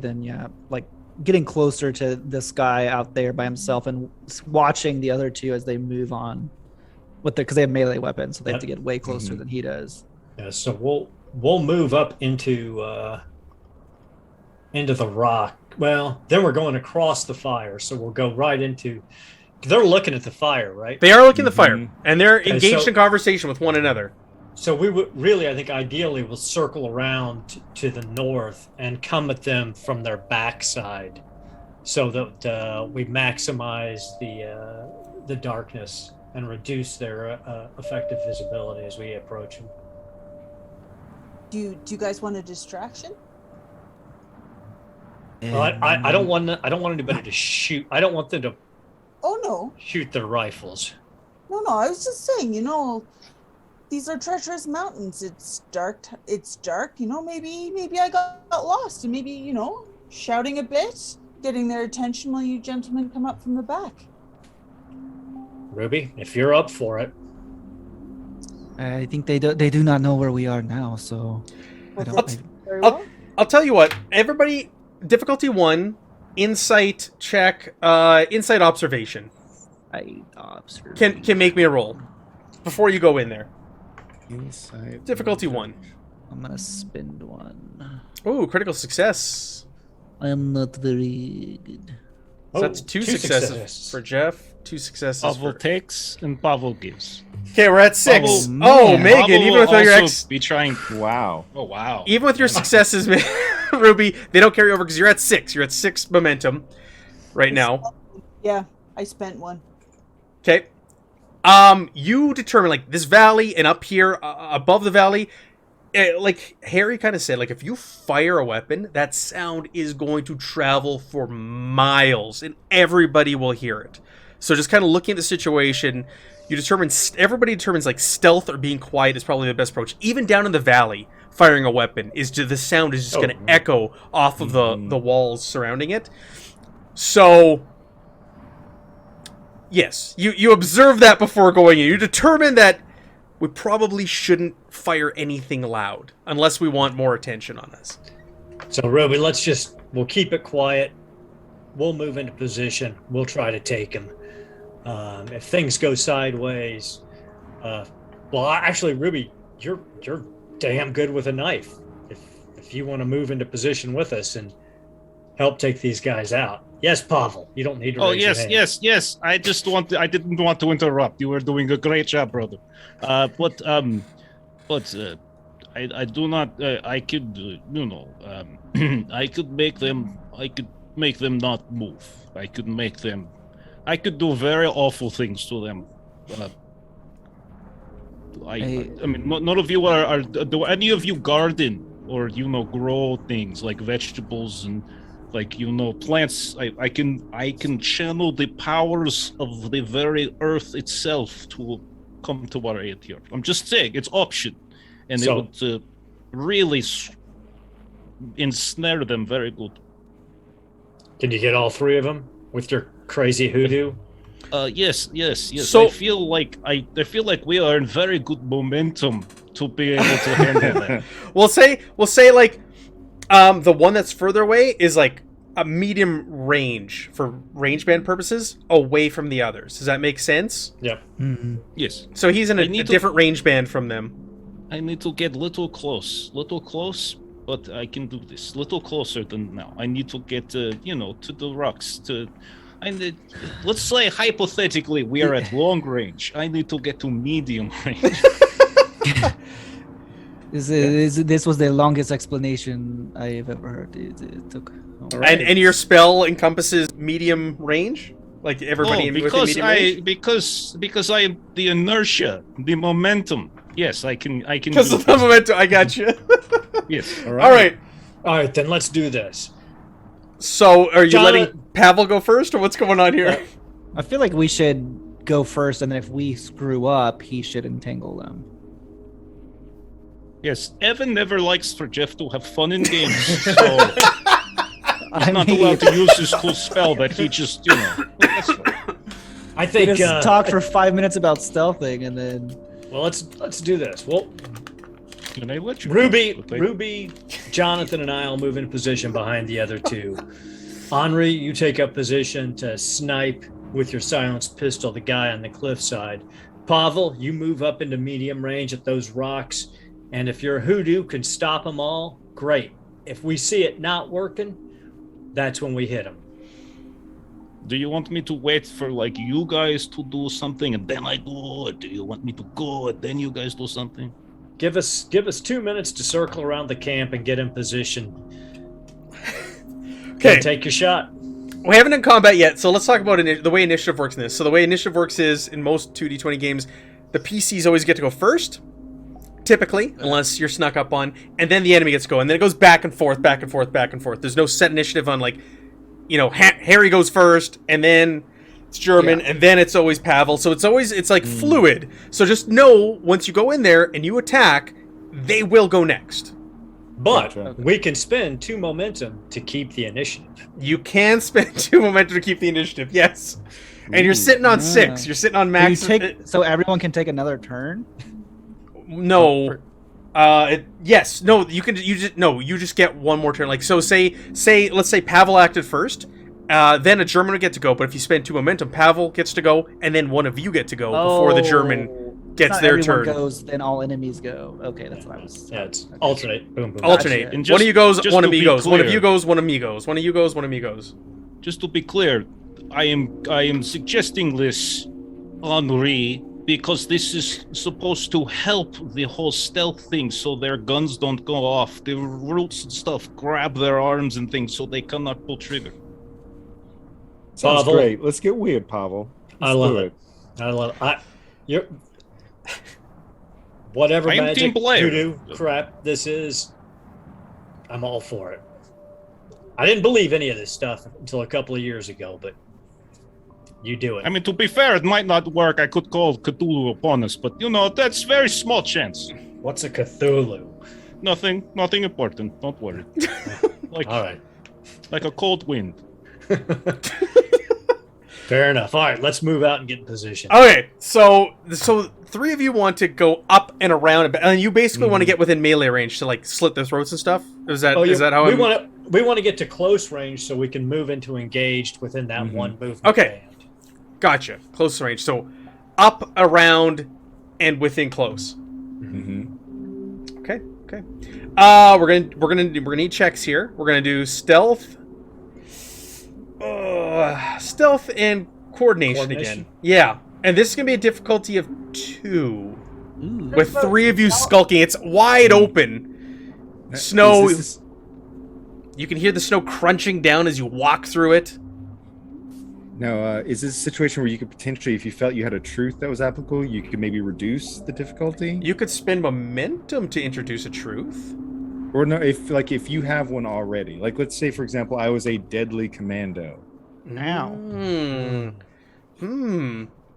like getting closer to this guy out there by himself and watching the other 2 as they move on with because they have melee weapons, so they have to get way closer than he does. Yeah, so we'll move up into the rock. Well, then we're going across the fire, so we'll go right into. They're looking at the fire, right? They are looking at the fire, and they're Okay, engaged so- in conversation with one another. So we would really, I think, ideally, will circle around to the north and come at them from their backside, so that we maximize the darkness and reduce their effective visibility as we approach them. Do you guys want a distraction? Well, I don't want anybody to shoot. I don't want them to Oh no, shoot their rifles. no. I was just saying, these are treacherous mountains. It's dark. Maybe I got lost, and maybe shouting a bit, getting their attention while you gentlemen come up from the back. Ruby, if you're up for it. I think they do not know where we are now, so I don't. Very well. I'll tell you what. Everybody, difficulty 1, insight check, insight observation. I observe. Can make me a roll before you go in there. Inside. Difficulty 1. I'm gonna spend one. Ooh, critical success. I am not very good. So that's two successes for Jeff. 2 successes Pavel for... takes and Pavel gives. Okay, we're at 6. Pavel- Oh, man. Megan, Pavel even will with your also be trying. Wow. Oh wow. even with your successes, Ruby, they don't carry over because you're at 6. You're at 6 momentum right now. Yeah, I spent one. Okay. You determine like this valley and up here above the valley, like Harry kind of said, like if you fire a weapon, that sound is going to travel for miles and everybody will hear it. So just kind of looking at the situation, you determine everybody determines like stealth or being quiet is probably the best approach. Even down in the valley, firing a weapon is the sound is just going to echo off of the walls surrounding it. So yes, you observe that before going in. You determine that we probably shouldn't fire anything loud unless we want more attention on us. So Ruby, we'll keep it quiet. We'll move into position. We'll try to take him. If things go sideways, actually, Ruby, you're damn good with a knife. If you want to move into position with us and help take these guys out. Yes, Pavel, you don't need to raise your hand. yes. I didn't want to interrupt. You were doing a great job, brother. I do not. I could, I could make them. I could make them not move. I could do very awful things to them. I mean, none of you are. Do any of you garden or grow things like vegetables and plants? I can channel the powers of the very earth itself to come to our aid here. I'm just saying, it's option, and it would really ensnare them very good. Can you get all 3 of them with your crazy hoodoo? Yes. So- I feel like we are in very good momentum to be able to handle that. We'll say like the one that's further away is like a medium range for range band purposes away from the others. Does that make sense? Yep. Mm-hmm. Yes. So he's in a different range band from them. I need to get little close, but I can do this. Little closer than now. I need to get to the rocks. Let's say hypothetically we are at long range. I need to get to medium range. This was the longest explanation I have ever heard. It took. Right. And your spell encompasses medium range, like everybody within medium range. Because I the inertia, the momentum. Yes, I can. Because of the momentum, I got you. Yes. All right. Then let's do this. So, are you letting Pavel go first, or what's going on here? I feel like we should go first, and then if we screw up, he should entangle them. Yes, Evan never likes for Jeff to have fun in games, so I'm not allowed to use this cool spell that he just, that's fine. I think we just talked for 5 minutes about stealthing, and then. Well, let's do this. Well, can I let you Ruby, Jonathan, and I'll move into position behind the other 2. Henri, you take up position to snipe with your silenced pistol the guy on the cliffside. Pavel, you move up into medium range at those rocks, and if your hoodoo can stop them all, great. If we see it not working, that's when we hit them. Do you want me to wait for you guys to do something and then I go, or do you want me to go and then you guys do something? Give us 2 minutes to circle around the camp and get in position. Okay. Take your shot. We haven't done combat yet, so let's talk about the way initiative works in this. So the way initiative works is, in most 2d20 games, the PCs always get to go first, typically, unless you're snuck up on, and then the enemy gets to go, and then it goes back and forth, back and forth, back and forth. There's no set initiative on, like, you know, Harry goes first, and then it's German, and then it's always Pavel. So it's like fluid. So just know, once you go in there and you attack, they will go next. But we can spend 2 momentum to keep the initiative. You can spend 2 momentum to keep the initiative, yes. And you're sitting on 6. You're sitting on max. So everyone can take another turn? No. Yes. No, you just get one more turn. Like, so let's say Pavel acted first. Then a German would get to go, but if you spend 2 momentum, Pavel gets to go, and then one of you get to go before the German gets their turn. Goes, then all enemies go. Okay, that's what I was. Yeah, it's alternate. Boom, boom. Alternate. And One of you goes, one of me goes. clear, One of you goes, one of me goes. One of you goes, one of me goes. Just to be clear, I am suggesting this, Henri, because this is supposed to help the whole stealth thing, so their guns don't go off. The roots and stuff grab their arms and things, so they cannot pull trigger. Sounds Pavel. great. Let's get weird, Pavel. I love it. You're whatever I am magic team player. voodoo crap this is. I'm all for it. I didn't believe any of this stuff until a couple of years ago, but you do it. I mean, to be fair, it might not work. I could call Cthulhu upon us, but, you know, that's very small chance. What's a Cthulhu? Nothing important. Don't worry. Like, All right. like a cold wind. Fair enough. All right, let's move out and get in position. Okay, so 3 of you want to go up and around, and you basically want to get within melee range to, like, slit their throats and stuff. Is that how we want to get to close range so we can move into engaged within that one movement. Okay. band. Gotcha. Close range. So up, around, and within close. Okay. We're gonna need checks here. We're gonna do stealth, and coordination again. Yeah, and this is gonna be a difficulty of 2, with 3 of you skulking. It's wide open. Snow. You can hear the snow crunching down as you walk through it. Now, is this a situation where you could potentially, if you felt you had a truth that was applicable, you could maybe reduce the difficulty? You could spend momentum to introduce a truth. Or no, if you have one already. Like, let's say, for example, I was a deadly commando. Now.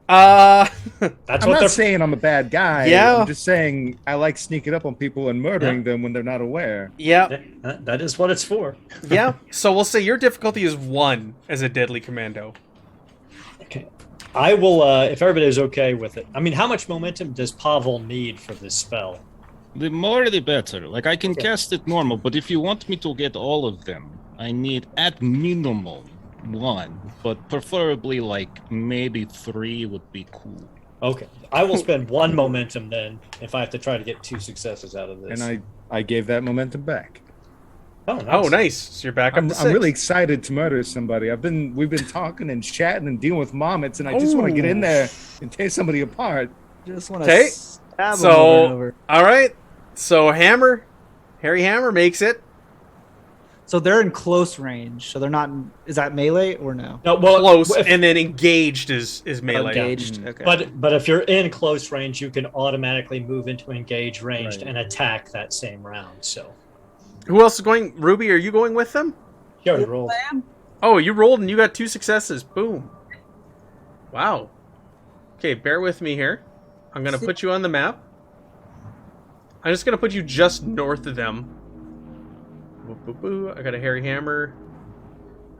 That's I'm what not saying I'm a bad guy. Yeah. I'm just saying I like sneaking up on people and murdering them when they're not aware. Yeah. that is what it's for. Yeah. So we'll say your difficulty is 1 as a deadly commando. Okay. I will, if everybody's okay with it. I mean, how much momentum does Pavel need for this spell? The more the better. Like, I can cast it normal, but if you want me to get all of them, I need at minimum 1, but preferably, like, maybe 3 would be cool. Okay. I will spend 1 momentum then if I have to try to get 2 successes out of this. And I gave that momentum back. Oh, nice. Oh, nice. So you're back up to 6. I'm really excited to murder somebody. We've been talking and chatting and dealing with moments, and I just want to get in there and tear somebody apart. Just want Okay. to stab them over and over. All right. So Harry Hammer makes it. So they're in close range. So they're not. Is that melee or no? No, well, Close, and then engaged is melee. Engaged. Okay. But if you're in close range, you can automatically move into engaged ranged Right. and attack that same round. So Who else is going? Ruby, are you going with them? you already rolled. Oh, you rolled and you got 2 successes. Boom. Wow. Okay, bear with me here. I'm going to put you on the map. I'm just going to put you just north of them. Boo, boo, boo. I got a Harry Hammer.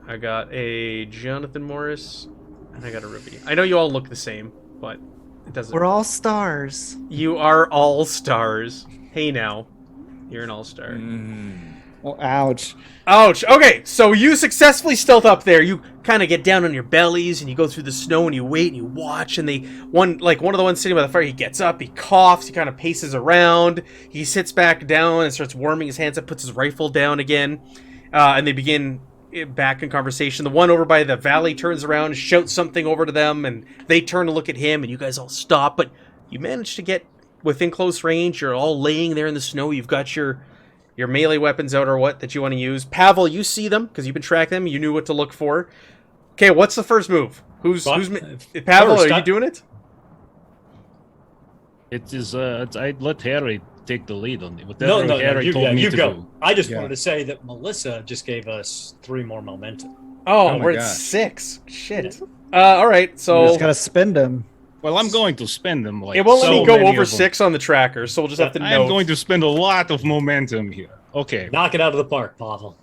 I got a Jonathan Morris. And I got a Ruby. I know you all look the same, but it doesn't. We're all stars. You are all stars. Hey now. You're an all-star. Well, ouch. Ouch. Okay, so you successfully stealth up there. You kind of get down on your bellies and you go through the snow and you wait and you watch. And one of the ones sitting by the fire, he gets up, he coughs, he kind of paces around. He sits back down and starts warming his hands up, puts his rifle down again. And they begin back in conversation. The one over by the valley turns around, shouts something over to them, and they turn to look at him, and you guys all stop. But you manage to get within close range. You're all laying there in the snow. You've got your melee weapons out or what that you want to use. Pavel, you see them because you've been tracking them. You knew what to look for. Okay, what's the first move? Who's Pavel? First, are you doing it? It is. I'd let Harry take the lead on it. No, Whatever Harry told me you to go. do. I just Yeah. wanted to say that Melissa just gave us 3 more momentum. Oh, my we're at gosh. 6. Shit. All right, You so just gotta spend them. Well, I'm going to spend them like it won't let so me go many over of them. 6 on the tracker, so we'll just have to I'm note. going to spend a lot of momentum here. Okay. Knock it out of the park, Pavel.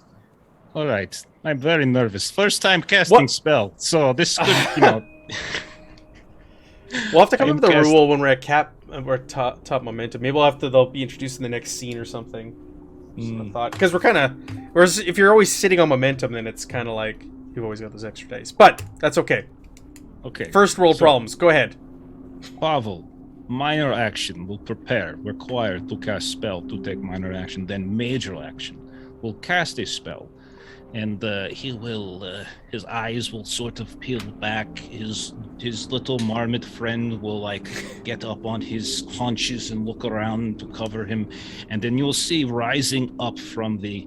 All right. I'm very nervous. First time casting What? spell, so this could, you know. We'll have to come I'm up with a cast- rule when we're at we're top momentum. Maybe we'll have to. They'll be introduced in the next scene or something. Just a thought, because we're kind of. Whereas if you're always sitting on momentum, then it's kind of like you've always got those extra dice. But that's okay. Okay. First world So- problems. Go ahead. Pavel, minor action will prepare, required to cast spell to take minor action, then major action will cast a spell. And he will, his eyes will sort of peel back. His little marmot friend will like get up on his haunches and look around to cover him, and then you'll see rising up from the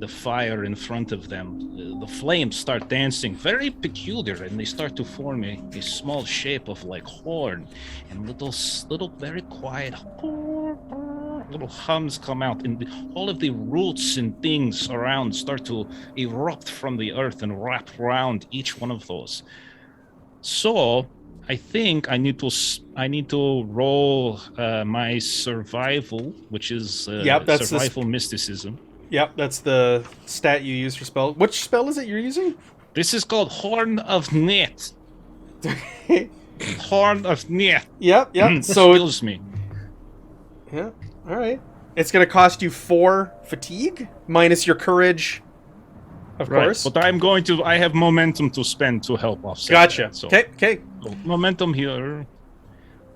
fire in front of them, the flames start dancing, very peculiar, and they start to form a small shape of like horn, and little very quiet little hums come out, and all of the roots and things around start to erupt from the earth and wrap around each one of those. So I think I need to roll my survival, which is Yep, that's the survival mysticism. Yep, that's the stat you use for spell. Which spell is it you're using? This is called Horn of Net. Horn of Net. Yep. So Excuse me. yeah, all right. It's gonna cost you 4 fatigue minus your courage, of course. But I have momentum to spend to help offset. Gotcha. That, so Okay. momentum here.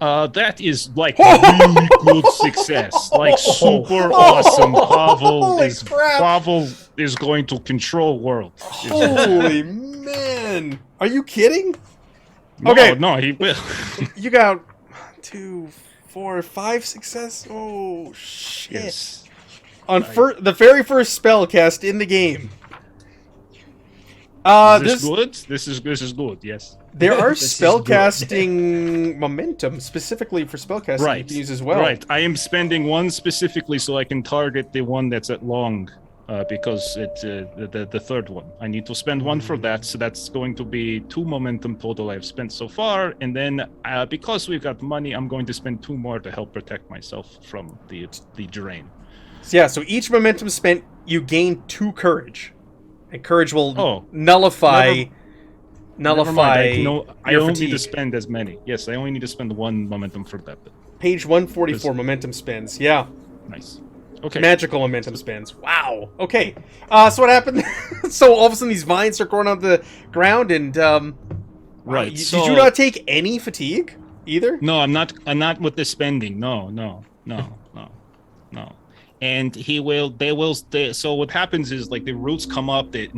That is like really good success. Like super awesome. Holy crap. Pavel is going to control world. Holy man! Are you kidding? No, Okay. no, he will. You got 2, 4, 5 success. Oh shit! Yes. On the very first spell cast in the game. Is this good? This is good. Yes. There are This is spellcasting momentum specifically for spellcasting you can use as well. Right. I am spending 1 specifically so I can target the one that's at long, because it's the third one. I need to spend 1 for that, so that's going to be 2 momentum total I've spent so far. And then because we've got money, I'm going to spend 2 more to help protect myself from the drain. So yeah, so each momentum spent, you gain 2 courage, and courage will nullify. Never mind. I your only fatigue. need to spend as many. Yes, I only need to spend 1 momentum for that. Page 144 momentum spends. Yeah. Nice. Okay. Magical momentum spends. Wow. Okay. So what happened? So all of a sudden these vines start growing on the ground, and Right. Did so- you not take any fatigue either? No, I'm not with the spending. No. And so what happens is like the roots come up, it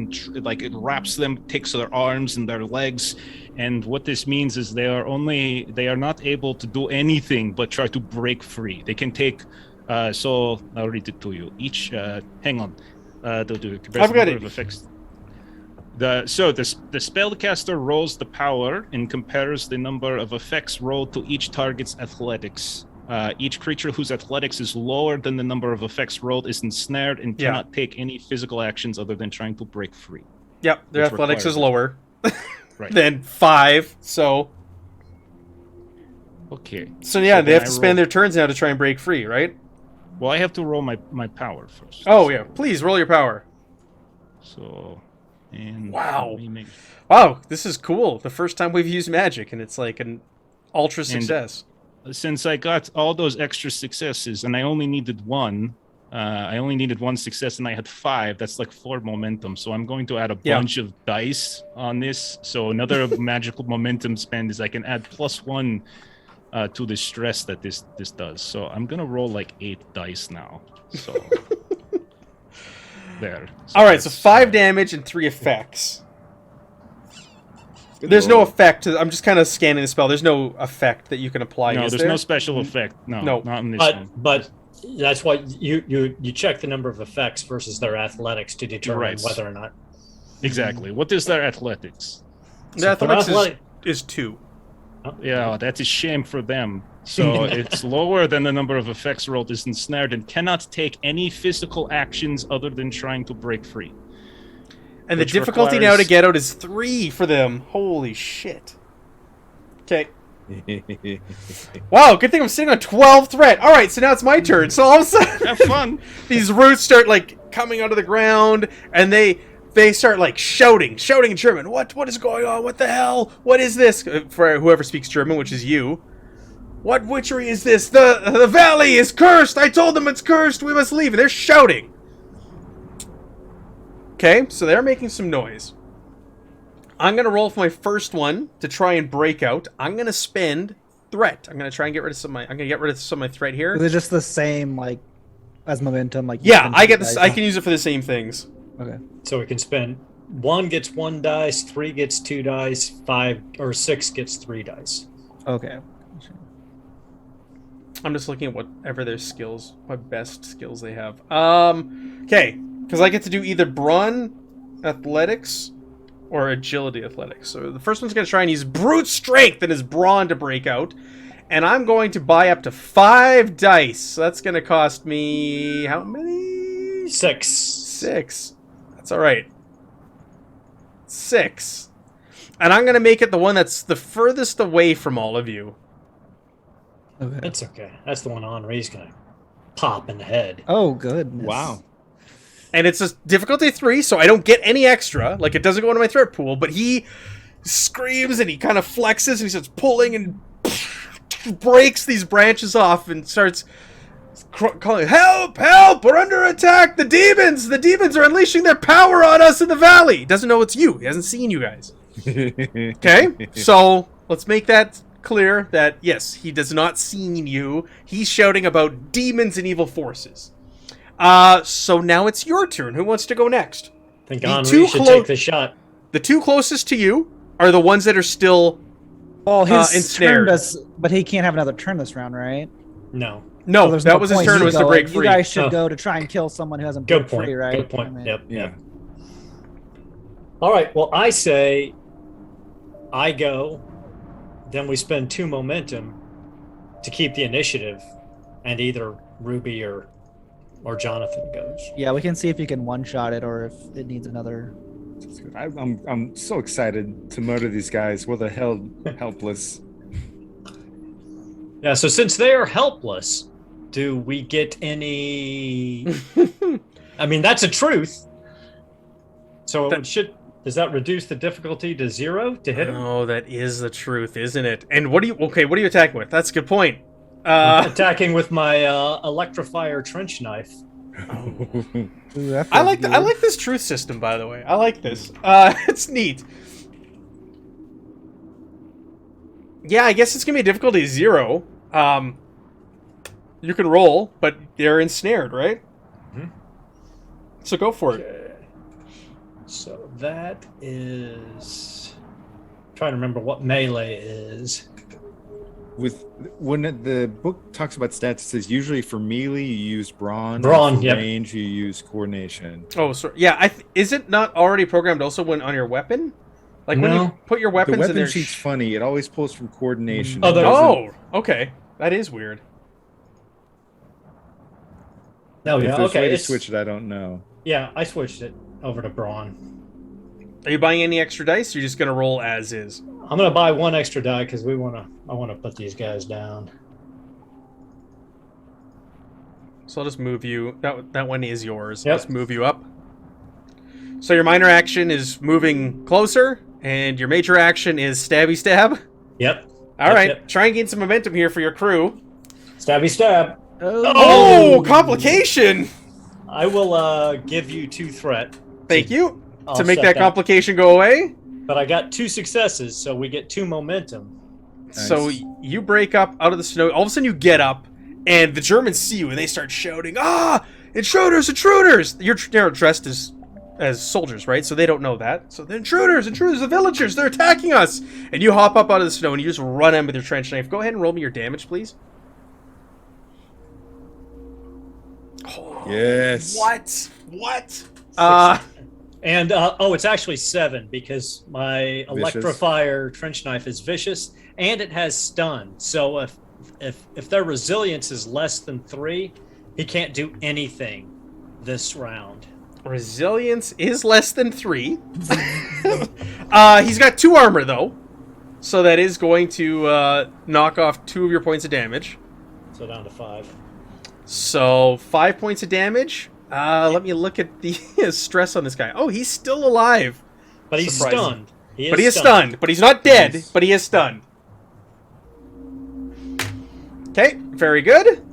wraps them, takes their arms and their legs, and what this means is they are not able to do anything but try to break free. They can take so I'll read it to you. Each hang on. I've got it. Effects. The spellcaster rolls the power and compares the number of effects rolled to each target's athletics. Each creature whose athletics is lower than the number of effects rolled is ensnared and cannot take any physical actions other than trying to break free. Yep, their Which athletics is requires lower Right. than 5. So Okay. yeah, they have then to I spend roll- their turns now to try and break free, right? Well, I have to roll my power first. Oh yeah, please roll your power. So, and Wow. let me make- Wow, this is cool. The first time we've used magic, and it's like an ultra success. Since I got all those extra successes, and I only needed 1. I only needed 1 success, and I had 5. That's like 4 momentum. So I'm going to add a bunch of dice on this. So another magical momentum spend is I can add +1 to the stress that this does. So I'm gonna roll like 8 dice now. So there. All right, so that's, 5 damage and 3 effects. There's no effect. I'm just kind of scanning the spell. There's no effect that you can apply. No, is there's there? no special effect. No, No. not in this one. But that's why you check the number of effects versus their athletics to determine Right. whether or not. Exactly. What is their athletics? The athletics is 2. Yeah, that's a shame for them. So it's lower than the number of effects rolled is ensnared and cannot take any physical actions other than trying to break free. And the Which difficulty requires- now to get out is 3 for them. Holy shit. Okay. Wow, good thing I'm sitting on 12 threat. All right, so now it's my turn. So all of a sudden, Have fun. these roots start like coming out of the ground, and they start like shouting in German. What is going on? What the hell? What is this? For whoever speaks German, which is you. What witchery is this? The valley is cursed. I told them it's cursed. We must leave. And they're shouting. Okay, so they're making some noise. I'm gonna roll for my first one to try and break out. I'm gonna spend threat. I'm gonna try and get rid of some of my threat here. Is it just the same like as momentum? Like Yeah, I get this. I can use it for the same things. Okay. So we can spend 1 gets 1 dice, 3 gets 2 dice, 5 or 6 gets 3 dice. Okay. I'm just looking at whatever their skills, what best skills they have. Okay, because I get to do either brawn athletics or agility athletics. So the first one's going to try and use brute strength and his brawn to break out. And I'm going to buy up to 5 dice. So that's going to cost me how many? 6. 6. That's all right. 6. And I'm going to make it the one that's the furthest away from all of you. Okay. That's okay. That's the one Henri's gonna pop in the head. Oh, goodness. Wow. And it's a difficulty 3, so I don't get any extra. Like, it doesn't go into my threat pool, but he screams and he kind of flexes and he starts pulling and breaks these branches off and starts calling, help, help, we're under attack, the demons are unleashing their power on us in the valley. He doesn't know it's you. He hasn't seen you guys. Okay, so let's make that clear that, yes, he does not see you. He's shouting about demons and evil forces. So now it's your turn. Who wants to go next? I think The Henri two should take the shot. The 2 closest to you are the ones that are still... Well, his ensnared. turn does, but he can't have another turn this round, right? No. No, So there's that no was his point turn, you was to going. break free. You guys should Oh. go to try and kill someone who hasn't Good broke point. free, right? Good point. I mean, Yep. Yeah. Yep. All right. Well, I say I go. Then we spend 2 momentum to keep the initiative, and either Ruby or Jonathan goes. Yeah, we can see if you can one-shot it or if it needs another. I'm so excited to murder these guys. Well, they're held helpless. Yeah. So since they are helpless, do we get any? I mean, that's a truth. So it should. Does that reduce the difficulty to 0 to hit him? Oh, that is the truth, isn't it? And what are you attacking with? That's a good point. I'm attacking with my electrifier trench knife. Ooh, that I feels like good. this truth system, by the way. I like this. It's neat. Yeah, I guess it's gonna be a difficulty 0. You can roll, but they're ensnared, right? Mhm. So go for it. Okay. So that is. I'm trying to remember what melee is. When the book talks about stats, it says usually for melee you use brawn. Brawn, and for yep. range you use coordination. Oh, sorry. Yeah, is it not already programmed also when on your weapon? Like when you No. put your The weapons in weapon there. sheet's funny. It always pulls from coordination. Oh, It there- doesn't- Oh, okay. That is weird. No, If yeah, there's a okay. way to it's- switch it, I don't know. Yeah, I switched it over to brawn. Are you buying any extra dice? Or you're just gonna roll as is. I'm gonna buy 1 extra die because I want to put these guys down. So I'll just move you. That one is yours. Yep. Just move you up. So your minor action is moving closer, and your major action is stabby stab. Yep. All Yep, right, yep. try and gain some momentum here for your crew. Stabby stab. Oh, complication! I will give you 2 threat. Thank you. I'll To make set that complication go away. But I got 2 successes, so we get 2 momentum. So Nice. you break up out of the snow. All of a sudden you get up, and the Germans see you, and they start shouting, "Ah, intruders, intruders!" You're dressed as soldiers, right? So they don't know that. So the intruders, the villagers, they're attacking us. And you hop up out of the snow and you just run in with your trench knife. Go ahead and roll me your damage, please. Oh, Yes. What? And it's actually 7 because my electrofire trench knife is vicious and it has stun. So if their resilience is less than 3, he can't do anything this round. Resilience is less than 3. He's got 2 armor though, so that is going to knock off 2 of your points of damage. So down to 5. So 5 points of damage. Let me look at the stress on this guy. Oh, he's still alive. But he's stunned. He is stunned. But he's not dead. Nice. But he is stunned. Okay, very good.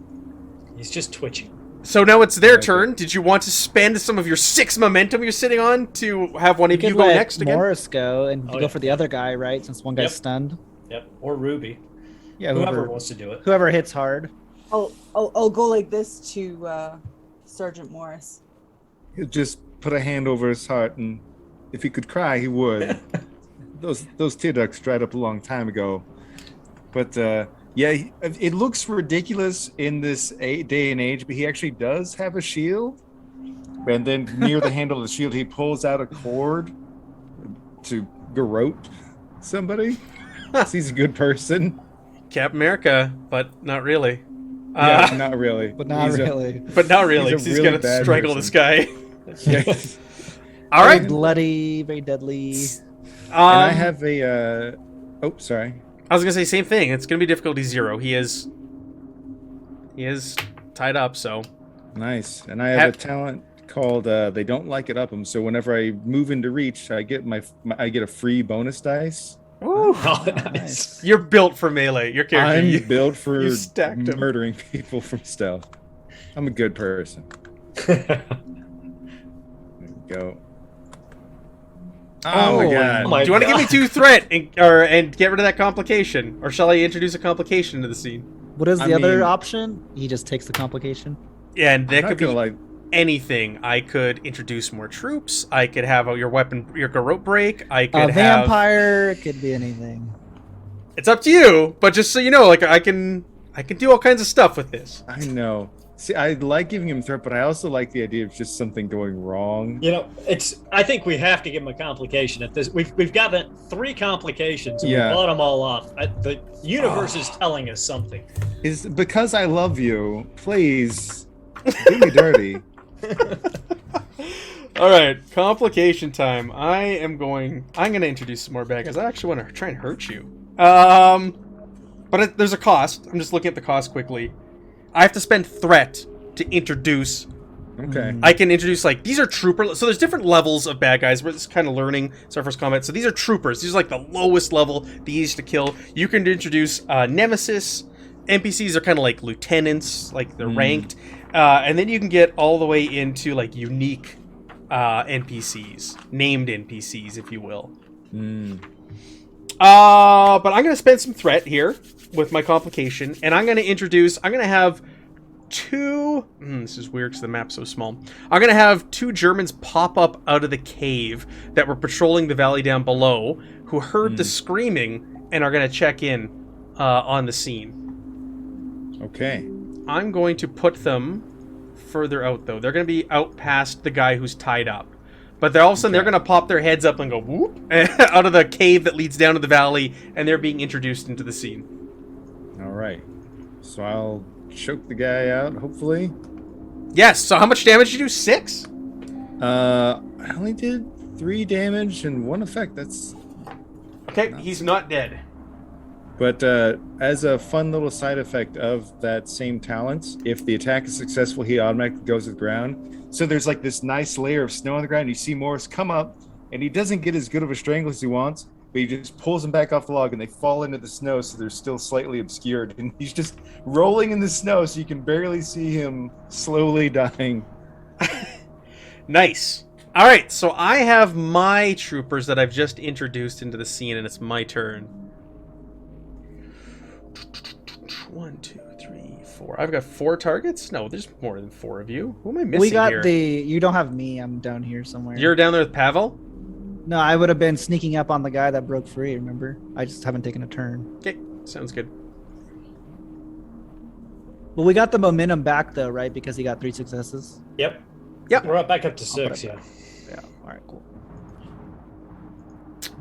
He's just twitching. So now it's their turn. Did you want to spend some of your 6 momentum you're sitting on to have one of you go let next again? Morris go and Oh, go yeah. for the other guy, right? Since one guy's Yep. stunned. Yep. Or Ruby. Yeah, Whoever wants to do it. whoever hits hard. I'll go like this to Sergeant Morris. He'll just put a hand over his heart, and if he could cry, he would. those tear ducts dried up a long time ago. But yeah, it looks ridiculous in this day and age, but he actually does have a shield. And then near the handle of the shield, he pulls out a cord to garrote somebody. So he's a good person. Cap America, but not really. Yeah, not really. But not really. But not really, He's a 'cause he's really gonna bad strangle person. this guy. Yes. All Very right. bloody, very deadly. And I have a. Oh, sorry. I was gonna say same thing. It's gonna be difficulty 0. He is tied up. So Nice. And I have a talent called They Don't Like It Up 'em. So whenever I move into reach, I get I get a free bonus dice. Ooh, Oh, nice. you're built for melee. Your character. I'm you- built for you stacked 'em. murdering people from stealth. I'm a good person. There we go. Oh my god. my Do you want to give me God. 2 threat and get rid of that complication, or shall I introduce a complication to the scene? What is I the other mean- option? He just takes the complication. Yeah, and that I'm not could be gonna like. anything. I could introduce more troops. I could have your weapon, your garrote break. I A could have. vampire could be anything. It's up to you, but just so you know, like I can do all kinds of stuff with this. I know. See, I like giving him threat, but I also like the idea of just something going wrong. You know, I think we have to give him a complication at this. We've got 3 complications and Yeah. we bought them all off. The universe is telling us something. Is because I love you. Please do me dirty. All right, complication time. I'm going to introduce some more bad guys. I actually want to try and hurt you. But there's a cost. I'm just looking at the cost quickly. I have to spend threat to introduce. Okay. I can introduce, like, these are trooper. So there's different levels of bad guys. We're just kind of learning. It's our first combat. So these are troopers. These are like the lowest level, the easiest to kill. You can introduce nemesis. NPCs are kind of like lieutenants, like they're ranked. And then you can get all the way into like unique NPCs, named NPCs, if you will. But I'm going to spend some threat here with my complication, and I'm going to have 2... this is weird because the map's so small. I'm going to have 2 Germans pop up out of the cave that were patrolling the valley down below, who heard the screaming and are going to check in on the scene. Okay. I'm going to put them further out, though. They're going to be out past the guy who's tied up. But they're all of a sudden, they're going to pop their heads up and go whoop out of the cave that leads down to the valley, and they're being introduced into the scene. All right. So I'll choke the guy out, hopefully. Yes, so how much damage did you do? 6? I only did 3 damage and 1 effect. That's... Okay, he's not dead. But as a fun little side effect of that same talent, if the attack is successful, he automatically goes to the ground. So there's like this nice layer of snow on the ground. You see Morris come up, and he doesn't get as good of a strangle as he wants, but he just pulls them back off the log, and they fall into the snow, so they're still slightly obscured. And he's just rolling in the snow, so you can barely see him slowly dying. Nice. All right, so I have my troopers that I've just introduced into the scene, and it's my turn. 1, 2, 3, 4. I've got 4 targets? No, there's more than 4 of you. Who am I missing We got here? you don't have me. I'm down here somewhere. You're down there with Pavel? No, I would have been sneaking up on the guy that broke free, remember? I just haven't taken a turn. Okay, sounds good. Well, we got the momentum back though, right? Because he got 3 successes. Yep. Yep. We're up back up to I'll put 6, it yeah. back. Yeah. All right, cool.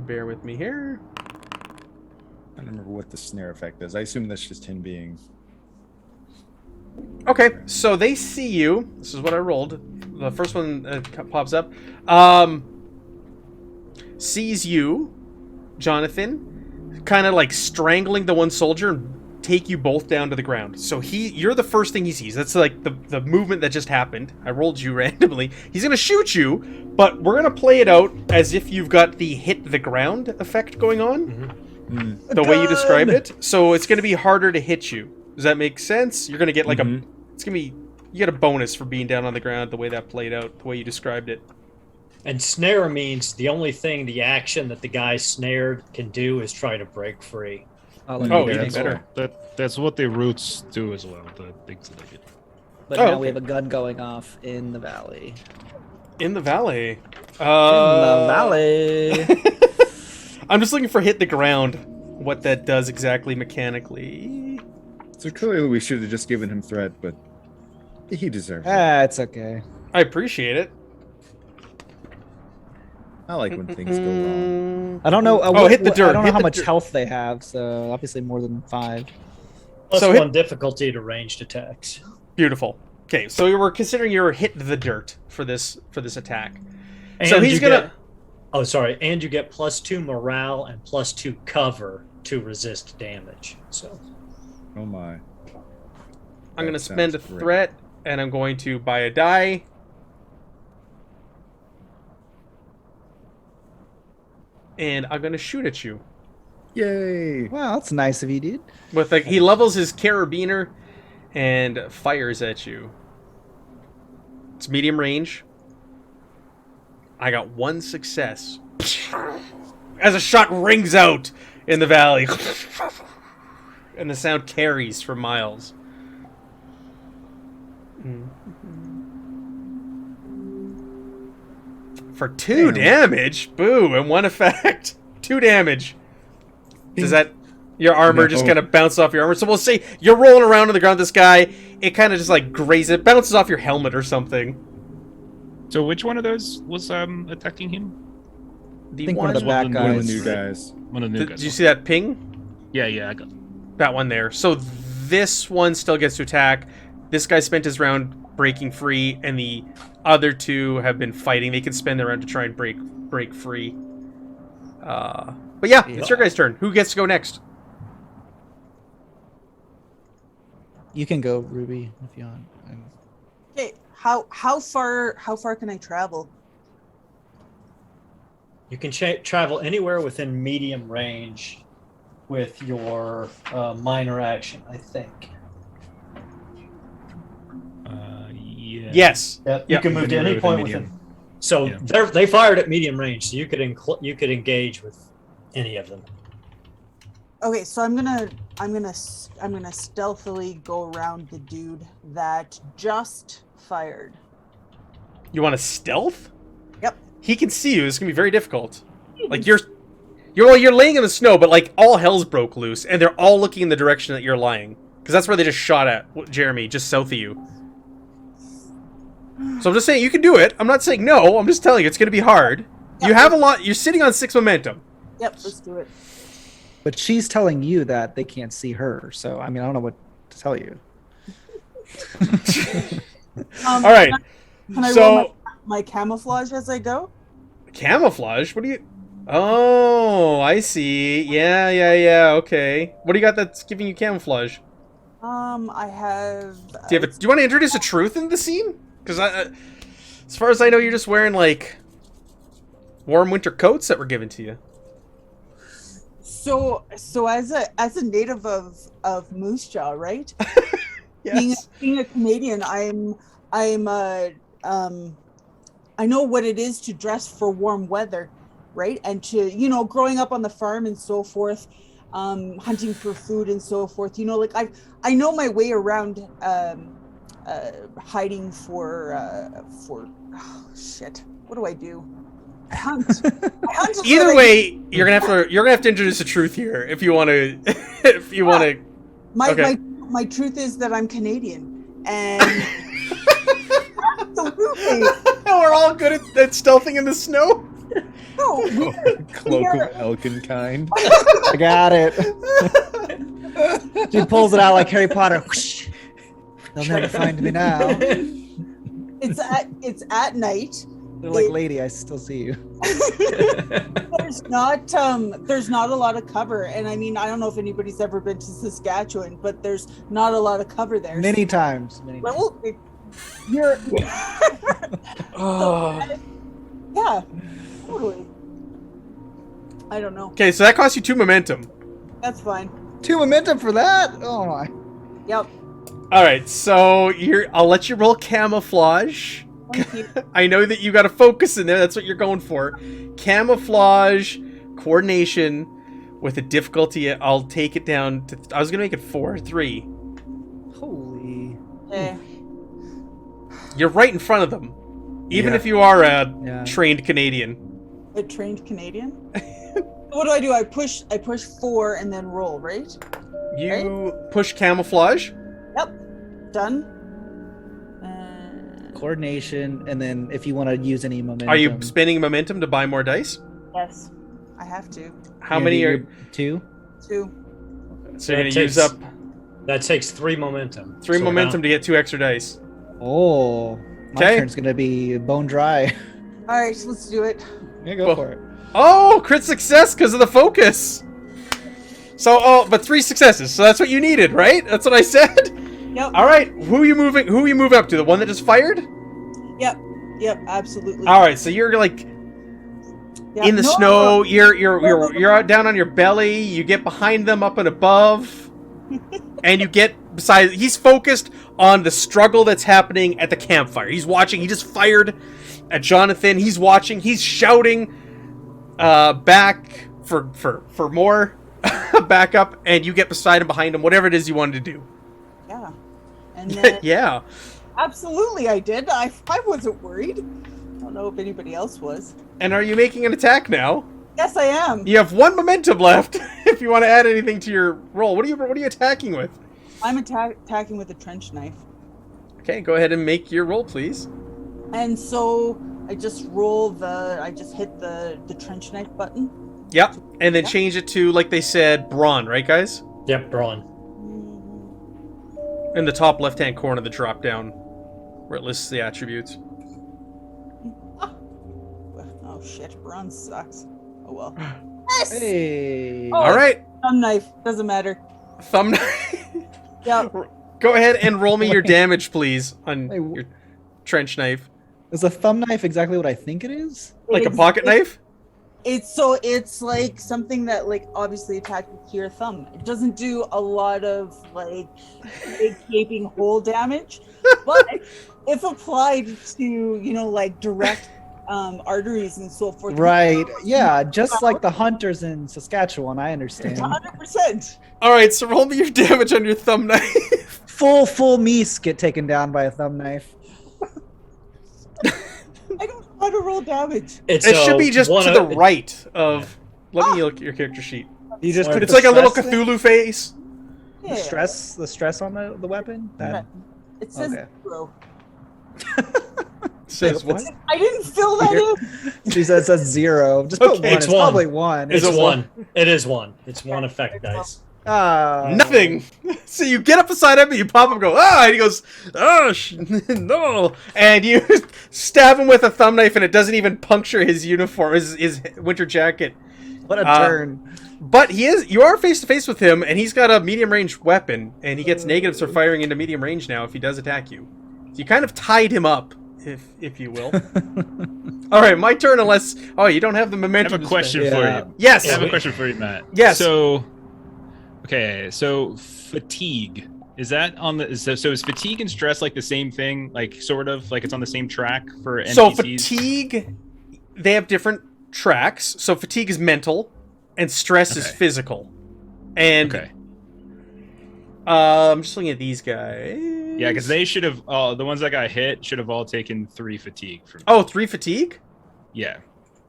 Bear with me here. I don't remember what the snare effect is. I assume that's just him being. Okay, so they see you. This is what I rolled. The first one pops up. Sees you, Jonathan, kind of like strangling the one soldier and take you both down to the ground. So you're the first thing he sees. That's like the movement that just happened. I rolled you randomly. He's gonna shoot you, but we're gonna play it out as if you've got the hit the ground effect going on. The way you described it. So it's gonna be harder to hit you. Does that make sense? You're gonna get like it's gonna be, you get a bonus for being down on the ground the way that played out, the way you described it. And snare means the only thing, the action that the guy snared can do is try to break free. Oh, even even better. That's what the roots do as well. The things that they get. But Oh, now okay. we have a gun going off in the valley. In the valley. In the valley. I'm just looking for hit the ground. What that does exactly mechanically. So clearly we should have just given him threat, but he deserves it. It's okay. I appreciate it. I like when things go wrong. I don't know. hit the dirt. I don't know Hit how the much dirt. health they have, so obviously more than 5. Plus So 1 difficulty to ranged attacks. Beautiful. Okay, so we're considering you're hit the dirt for this attack. And So he's you gonna. get- oh, sorry. And you get +2 morale and +2 cover to resist damage. So Oh my. I'm gonna That spend a sounds great. threat, and I'm going to buy a die. And I'm gonna shoot at you. Yay! Wow, that's nice of you, dude. With like, he levels his carabiner and fires at you. It's medium range. I got 1 success. As a shot rings out in the valley. And the sound carries for miles. For 2 damage? Boo, and 1 effect. 2 damage. Does that... Your armor just kind of bounces off your armor. So we'll say you're rolling around on the ground with this guy. It kind of just like grazes. It bounces off your helmet or something. So which one of those was attacking him? The I think one of the one- back One of guys. the new guys. One of the new Did guys. you see that ping? Yeah, I got. That one there. So this one still gets to attack. This guy spent his round breaking free, and the other 2 have been fighting. They can spend their round to try and break free. But yeah, it's your guys' turn. Who gets to go next? You can go, Ruby, if you want. Okay, how far can I travel? you can travel anywhere within medium range with your minor action, I think. Yeah. Yes. Yep. Yeah. You can move to any point within. So Yeah. they fired at medium range, so you could engage with any of them. Okay, so I'm gonna stealthily go around the dude that just fired. You want to stealth? Yep. He can see you. It's gonna be very difficult. Like you're laying in the snow, but like all hell's broke loose, and they're all looking in the direction that you're lying, because that's where they just shot at Jeremy, just south of you. So I'm just saying you can do it. I'm not saying no. I'm just telling you it's gonna be hard. You have a lot. You're sitting on 6 momentum. Yep, let's do it. But she's telling you that they can't see her. So, I mean, I don't know what to tell you. All right. Can I So roll my camouflage as I go? camouflage. What do you? Oh, I see. Yeah. Okay. What do you got that's giving you camouflage? I have. Do you want to introduce a truth in the scene? Because as far as I know, you're just wearing like warm winter coats that were given to you. So as a native of Moose Jaw, right? Yes. Being a Canadian, I know what it is to dress for warm weather, right? And to, growing up on the farm and so forth, hunting for food and so forth. You know, like I know my way around hiding for oh, shit. What do I do? I hunt. I hunt is Either what I way, you're gonna have to introduce the truth here if you want to. If you want to. My, Okay. my truth is that I'm Canadian, and absolutely We're all good at stealthing in the snow. no. Cloak of Elkin kind. I got it. She pulls it out like Harry Potter. Whoosh. They'll never find me now. It's at night. They're like, lady, I still see you. There's not a lot of cover, and I mean, I don't know if anybody's ever been to Saskatchewan, but there's not a lot of cover there. Many times. Well, you're Oh. yeah, totally. I don't know. Okay, so that costs you 2 momentum. That's fine. 2 momentum for that? Oh my. Yep. All right, so I'll let you roll camouflage. Thank you. I know that you got to focus in there. That's what you're going for. Camouflage, coordination, with a difficulty. I'll take it down to. I was gonna make it 4-3. Holy. Eh. You're right in front of them, even Yeah. if you are a Yeah. trained Canadian. A trained Canadian. What do? I push 4 and then roll, right? You push camouflage. Yep. Done. Coordination, and then if you want to use any momentum. Are you spending momentum to buy more dice? Yes, I have to. How many are? 2? 2. So you're That gonna use takes- up That takes 3 momentum. 3 So momentum now- to get 2 extra dice. Oh. My Okay. turn's gonna be bone dry. All right, let's do it. Yeah, go Well- for it. Oh, crit success because of the focus. So, but 3 successes. So that's what you needed, right? That's what I said. Yep. All right, who are you moving up to? The one that just fired? Yep. Absolutely. All right, so you're like Yep. in the No, snow. no. You're out down on your belly. You get behind them, up and above, and you get beside. He's focused on the struggle that's happening at the campfire. He's watching. He just fired at Jonathan. He's watching. He's shouting back for more backup, and you get beside him, behind him, whatever it is you wanted to do. Yeah. And then, Yeah. absolutely, I did. I wasn't worried. I don't know if anybody else was. And are you making an attack now? Yes, I am. You have 1 momentum left. If you want to add anything to your roll, what are you attacking with? I'm attacking with a trench knife. Okay, go ahead and make your roll, please. And so I just hit the trench knife button. Yep, and then Yeah. change it to, like they said, brawn, right, guys? Yep, brawn. In the top left-hand corner of the drop-down, where it lists the attributes. Oh shit, bronze sucks. Oh well. Yes! Hey. Oh, All right, Thumb knife, doesn't matter. thumb. Yep. Go ahead and roll me your damage, please, on Wait, your trench knife. Is a thumb knife exactly what I think it is? Like a It's- pocket knife? It's like something that like obviously attaches to your thumb. It doesn't do a lot of like big gaping hole damage, but if applied to like direct arteries and so forth, Right. Yeah, just like the hunters in Saskatchewan, I understand. 100%. All right, so roll me your damage on your thumb knife. Full meese get taken down by a thumb knife. I don't know how to roll damage. It's It should be just one to the of- right of... Let me look at your character sheet. You just Or- put It's the like a little stress thing- Cthulhu face. Yeah. the stress on the weapon. That, It says Okay. zero. Says what? I didn't fill that in. she says that's 0. Just put Okay. 1. It's It's one. probably 1. Is It's it one. It is one. It's one effect dice. Nothing. So you get up beside him and you pop him and go, ah, and he goes, oh, no. And you stab him with a thumb knife and it doesn't even puncture his uniform, his winter jacket. What a turn. But you are face to face with him and he's got a medium range weapon and he gets negatives for firing into medium range now if he does attack you. So you kind of tied him up, if you will. All right, my turn unless, you don't have the I momentum. have a to question spend. for Yeah. you. Yes. I have a question for you, Matt. Yes. So, okay, so fatigue. Is that on the so is fatigue and stress like the same thing, like sort of like it's on the same track for NPCs? So fatigue, they have different tracks. So fatigue is mental, and stress is Okay. physical. And Okay. I'm just looking at these guys. Yeah, because they should have. The ones that got hit should have all taken 3 fatigue. From 3 fatigue. Yeah.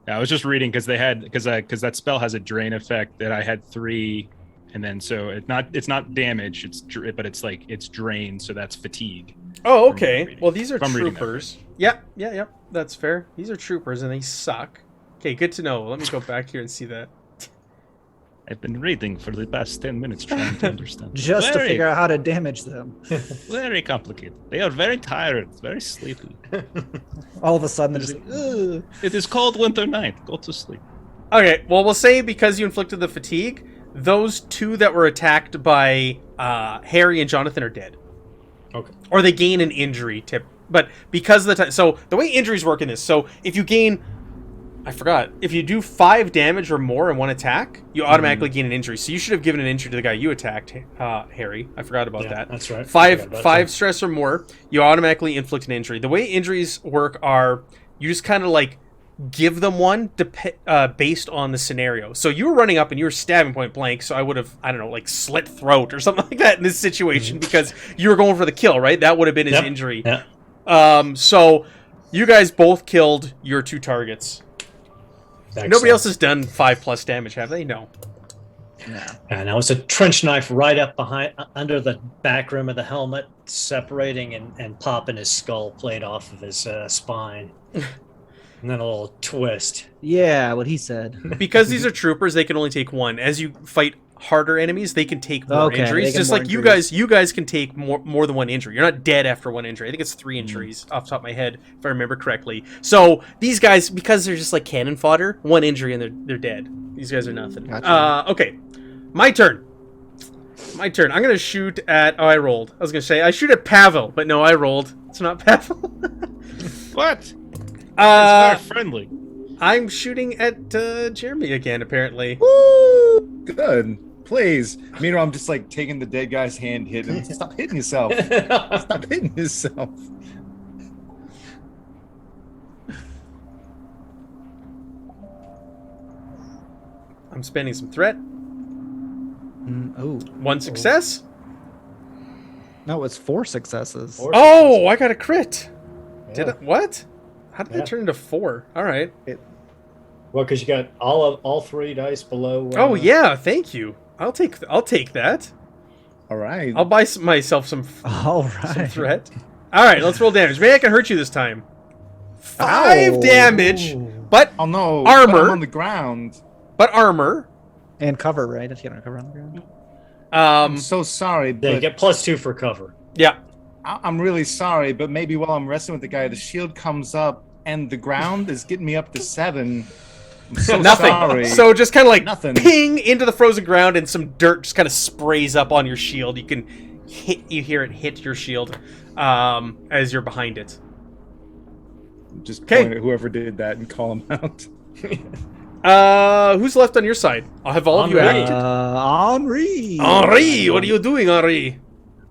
I was just reading because they had because that spell has a drain effect that I had 3, and then so it's not damage. But it's drain, so that's fatigue. Oh, From okay. reading. Well, these are From reading that troopers. Yep. That's fair. These are troopers, and they suck. Okay, good to know. Let me go back here and see that. I've been reading for the past 10 minutes trying to understand. Just to figure out how to damage them. Very complicated. They are very tired, very sleepy. All of a sudden, they're just like, ugh. It is cold winter night. Go to sleep. Okay, well, we'll say because you inflicted the fatigue, those 2 that were attacked by Harry and Jonathan are dead. Okay. Or they gain an injury tip. But because of the time... So, the way injuries work in this, so if you gain... I forgot. If you do 5 damage or more in one attack, you automatically gain an injury. So you should have given an injury to the guy you attacked, Harry. I forgot about that. That's right. Five stress or more, you automatically inflict an injury. The way injuries work are you just kind of like give them one based on the scenario. So you were running up and you were stabbing point blank, so I would have, I don't know, like slit throat or something like that in this situation because you were going for the kill, right? That would have been his injury. Yeah. So you guys both killed your 2 targets. Excellent. Nobody else has done 5+ damage, have they? No. And now it's a trench knife right up behind, under the back rim of the helmet, separating and popping his skull plate off of his spine. And then a little twist. Yeah, what he said. Because these are troopers, they can only take 1. As you fight harder enemies, they can take more injuries. Just like injuries. you guys can take more than 1 injury. You're not dead after 1 injury. I think it's 3 injuries off the top of my head, if I remember correctly. So these guys, because they're just like cannon fodder, 1 injury and they're dead. These guys are nothing. Gotcha. Okay, my turn. I'm gonna shoot at. Oh, I rolled. I was gonna say I shoot at Pavel, but no, I rolled. It's not Pavel. What? It's very friendly. I'm shooting at Jeremy again, apparently. Woo! Good. Please. Meanwhile, I'm just like taking the dead guy's hand, hitting. Stop hitting yourself. Stop hitting yourself. I'm spending some threat. Oh. 1 success. No, it's 4 successes. Oh, I got a crit. Did Yeah. it? What? How did Yeah. that turn into 4? All right. Well, because you got all 3 dice below. Oh yeah, thank you. I'll take that. All right. I'll buy myself some All some right. threat. All right, let's roll damage. Maybe I can hurt you this time. 5 Ow. damage, but Oh no. Armor. But I'm on the ground. armor. And cover, right? If you don't cover on the ground. I'm so sorry, Yeah, you but get +2 for cover. Yeah. I'm really sorry, but maybe while I'm wrestling with the guy, the shield comes up and the ground is getting me up to 7. I'm so Nothing. sorry. So just kind of like Nothing. ping into the frozen ground, and some dirt just kind of sprays up on your shield. You can hear it hit your shield as you're behind it. Just Okay. point at whoever did that and call him out. Who's left on your side? I'll have all of you Henri. acted. Henri. Henri, what are you doing, Henri?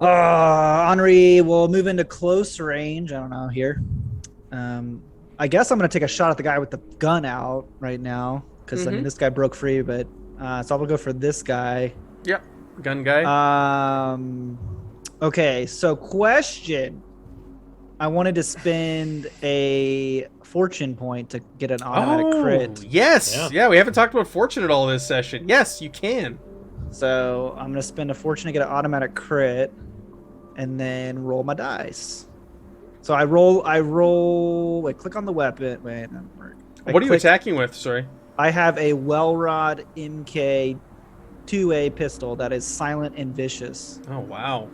Henri will move into close range. I don't know here. I guess I'm gonna take a shot at the guy with the gun out right now because I mean this guy broke free, but so I'm gonna go for this guy. Yep, gun guy. Okay, so question. I wanted to spend a fortune point to get an automatic crit. Yes. Yeah, we haven't talked about fortune at all this session. Yes, you can. So I'm gonna spend a fortune to get an automatic crit, and then roll my dice. So I roll. Wait, click on the weapon. Wait, that doesn't work. What are you attacking with? Sorry. I have a Wellrod MK 2A pistol that is silent and vicious. Oh wow.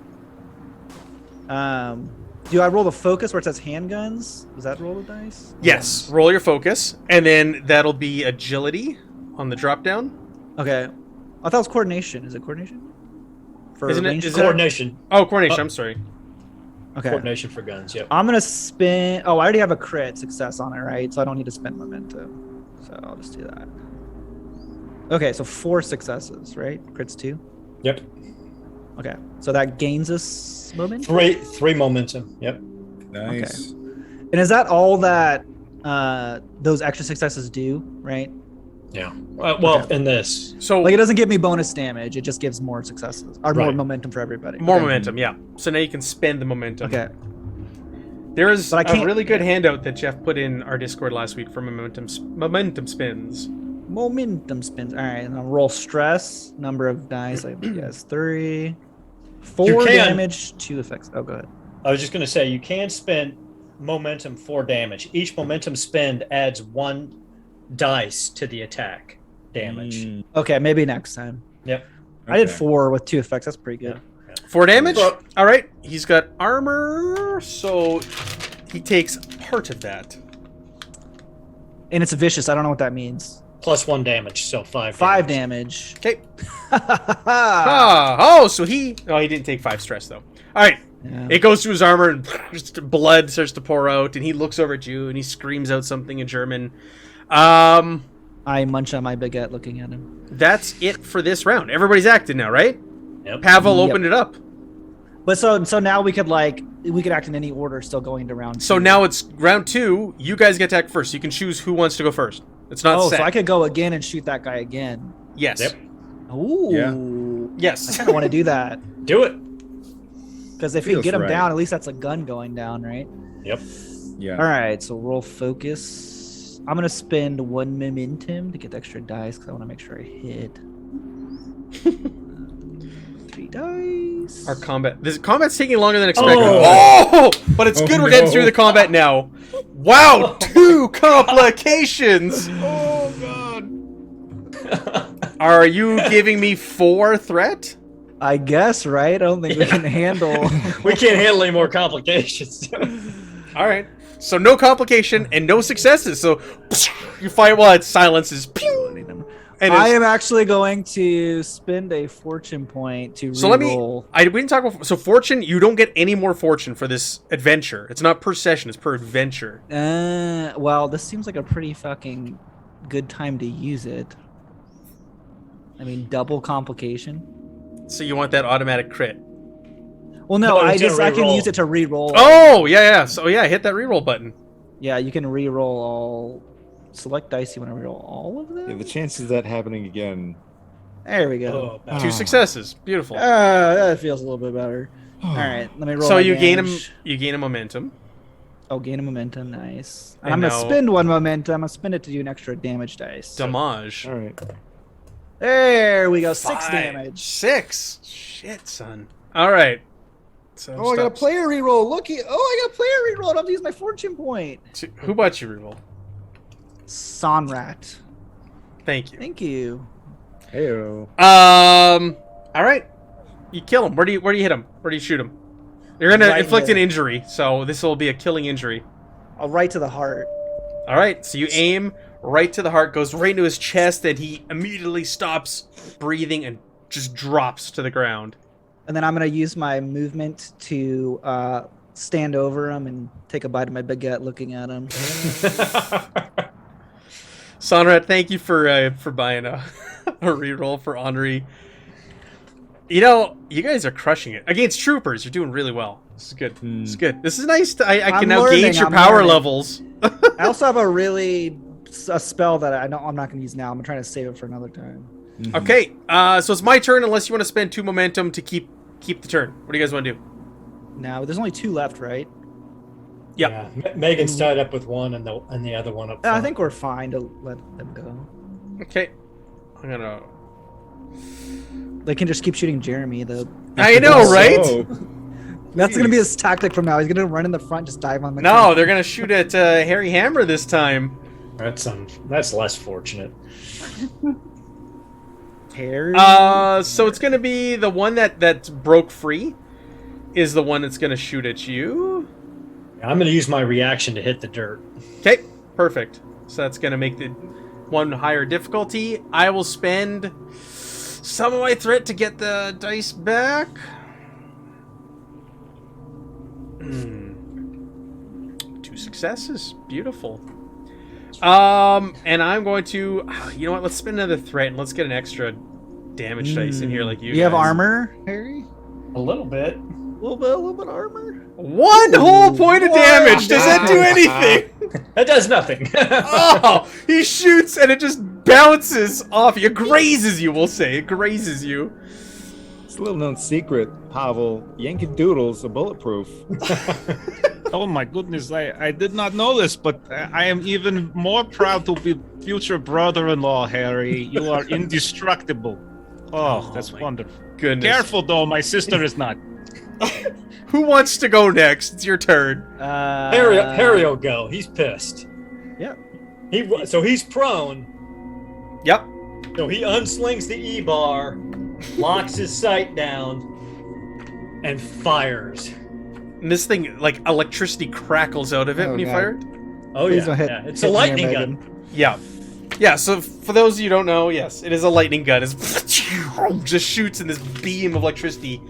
Do I roll the focus where it says handguns? Does that roll the dice? Yes. Roll your focus, and then that'll be agility on the drop down. Okay. I thought it was coordination. Is it coordination? For Isn't it- ranged is attack? Coordination. Oh, coordination. I'm sorry. Okay. Coordination for guns, yep. I'm gonna spend. Oh, I already have a crit success on it, right? So I don't need to spend momentum. So I'll just do that. Okay, so 4 successes, right? Crits 2. Yep. Okay, so that gains us moment. 3 momentum, yep. Nice. And is that all that those extra successes do, right? Yeah. Well, in this. So Like it doesn't give me bonus damage; it just gives more successes or more Right. momentum for everybody. more Okay. momentum, yeah. So now you can spend the momentum. Okay. There is But I a can't- really good handout that Jeff put in our Discord last week for momentum spins. Momentum spins. All right, and I'll roll stress. Number of dice. I guess 3. 4 You can- damage. 2 effects. Oh, go ahead. I was just going to say, you can spend momentum for damage. Each momentum spend adds 1 dice to the attack damage. Okay, maybe next time. Yep. I did Okay. 4 with 2 effects. That's pretty good. 4 damage? Well- All right. He's got armor, so he takes part of that. And it's vicious. I don't know what that means. Plus 1 damage, so 5 5 damage. Okay. Ah. Oh, so he... Oh, he didn't take 5 stress, though. All right. Yeah. It goes through his armor, and just blood starts to pour out, and he looks over at you, and he screams out something in German. I munch on my baguette looking at him. That's it for this round. Everybody's acted now, right? Yep. Pavel Yep. opened it up. But so now we could act in any order, still going into round 2. So now it's round 2. You guys get to act first. You can choose who wants to go first. It's not Oh, set. so I could go again and shoot that guy again. Yes. Yep. Ooh. I Yes. kind of want to do that Do it. because if we Feels get him right. down, at least that's a gun going down, right? Yep. Yeah. All right. So roll focus. I'm gonna spend 1 momentum to get the extra dice because I want to make sure I hit. 3 dice. Our combat's taking longer than expected. Oh. Oh! But it's Oh, good we're getting no. through the combat now. Wow, 2 complications. Oh god. Are you giving me 4 threat? I guess, right? I don't think we can handle. We can't handle any more complications. All right. So no complication and no successes. So you fire while it silences. Pew! And I it's- am actually going to spend a fortune point to So let me. reroll. We didn't talk about. So fortune, you don't get any more fortune for this adventure. It's not per session. It's per adventure. Well, this seems like a pretty fucking good time to use it. I mean, double complication. So you want that automatic crit? Well, no, No, I it's gonna can reroll. use it to re-roll. Oh yeah. So yeah, hit that reroll button. Yeah, you can re-roll all. Select dice. You want to re-roll all of them? Yeah, the chances of that happening again. There we go. Oh, 2 successes. Beautiful. That feels a little bit better. All right, let me roll. So my you gain him. damage. You gain a momentum. Oh, gain a momentum. Nice. And I'm gonna now- spend 1 momentum. I'm gonna spend it to do an extra damage dice. Damage. All right. There we go. 6 5, damage. 6. Shit, son. All right. So Oh, I got a stop. player reroll. Looky. Oh, I got a player reroll. I don't have to use my fortune point. Who bought you reroll? Sonrat. Thank you. Thank you. Heyo. All right. You kill him. Where do you hit him? Where do you shoot him? You're gonna Right in inflict the- an injury, so this will be a killing injury. I'll right to the heart. All right. So you aim right to the heart, goes right into his chest, and he immediately stops breathing and just drops to the ground. And then I'm gonna use my movement to stand over him and take a bite of my baguette, looking at him. Sonrat, thank you for buying a reroll for Henri. You know, you guys are crushing it against troopers. You're doing really well. This is good. This is good. This is nice. I I'm can now learning, gauge your I'm power learning. levels. I also have a spell that I'm not gonna use now. I'm trying to save it for another time. Okay, so it's my turn unless you want to spend 2 momentum to keep the turn. What do you guys want to do? Now there's only 2 left, right? Yep. Yeah. Megan's tied up with one and the other one up I front. think we're fine to let them go. Okay. I'm gonna... They can just keep shooting Jeremy. I know, right? So, That's gonna be his tactic from now. He's gonna run in the front, just dive on the. No, they're gonna shoot at Harry Hammer this time. That's less fortunate. Harry. So it's gonna be the one that broke free is the one that's gonna shoot at you. I'm going to use my reaction to hit the dirt. Okay, perfect. So that's gonna make the one higher difficulty. I will spend some of my threat to get the dice back. 2 successes. Beautiful. And I'm going to, you know what? Let's spend another threat and let's get an extra damage dice in here, like you. You have guys. armor, Harry? A little bit. A little bit armor. 1 whole point of damage. Does that do anything? That does nothing. Oh, he shoots and it just bounces off you, grazes you, we'll say. It grazes you. It's a little known secret, Pavel. Yankee Doodles are bulletproof. Oh my goodness, I did not know this, but I am even more proud to be future brother-in-law, Harry. You are indestructible. Oh, that's wonderful. Goodness. Careful though, my sister is not. Who wants to go next? It's your turn. Harry will go. He's pissed. Yep. So he's prone. Yep. So he unslings the E-bar, locks his sight down, and fires. And this thing, like, electricity crackles out of it Oh, when you God. fire it. Oh Please don't yeah, hit- it's hit a me or lightning Megan. gun. Yeah. Yeah, so for those of you who don't know, yes, it is a lightning gun. It's just shoots in this beam of electricity.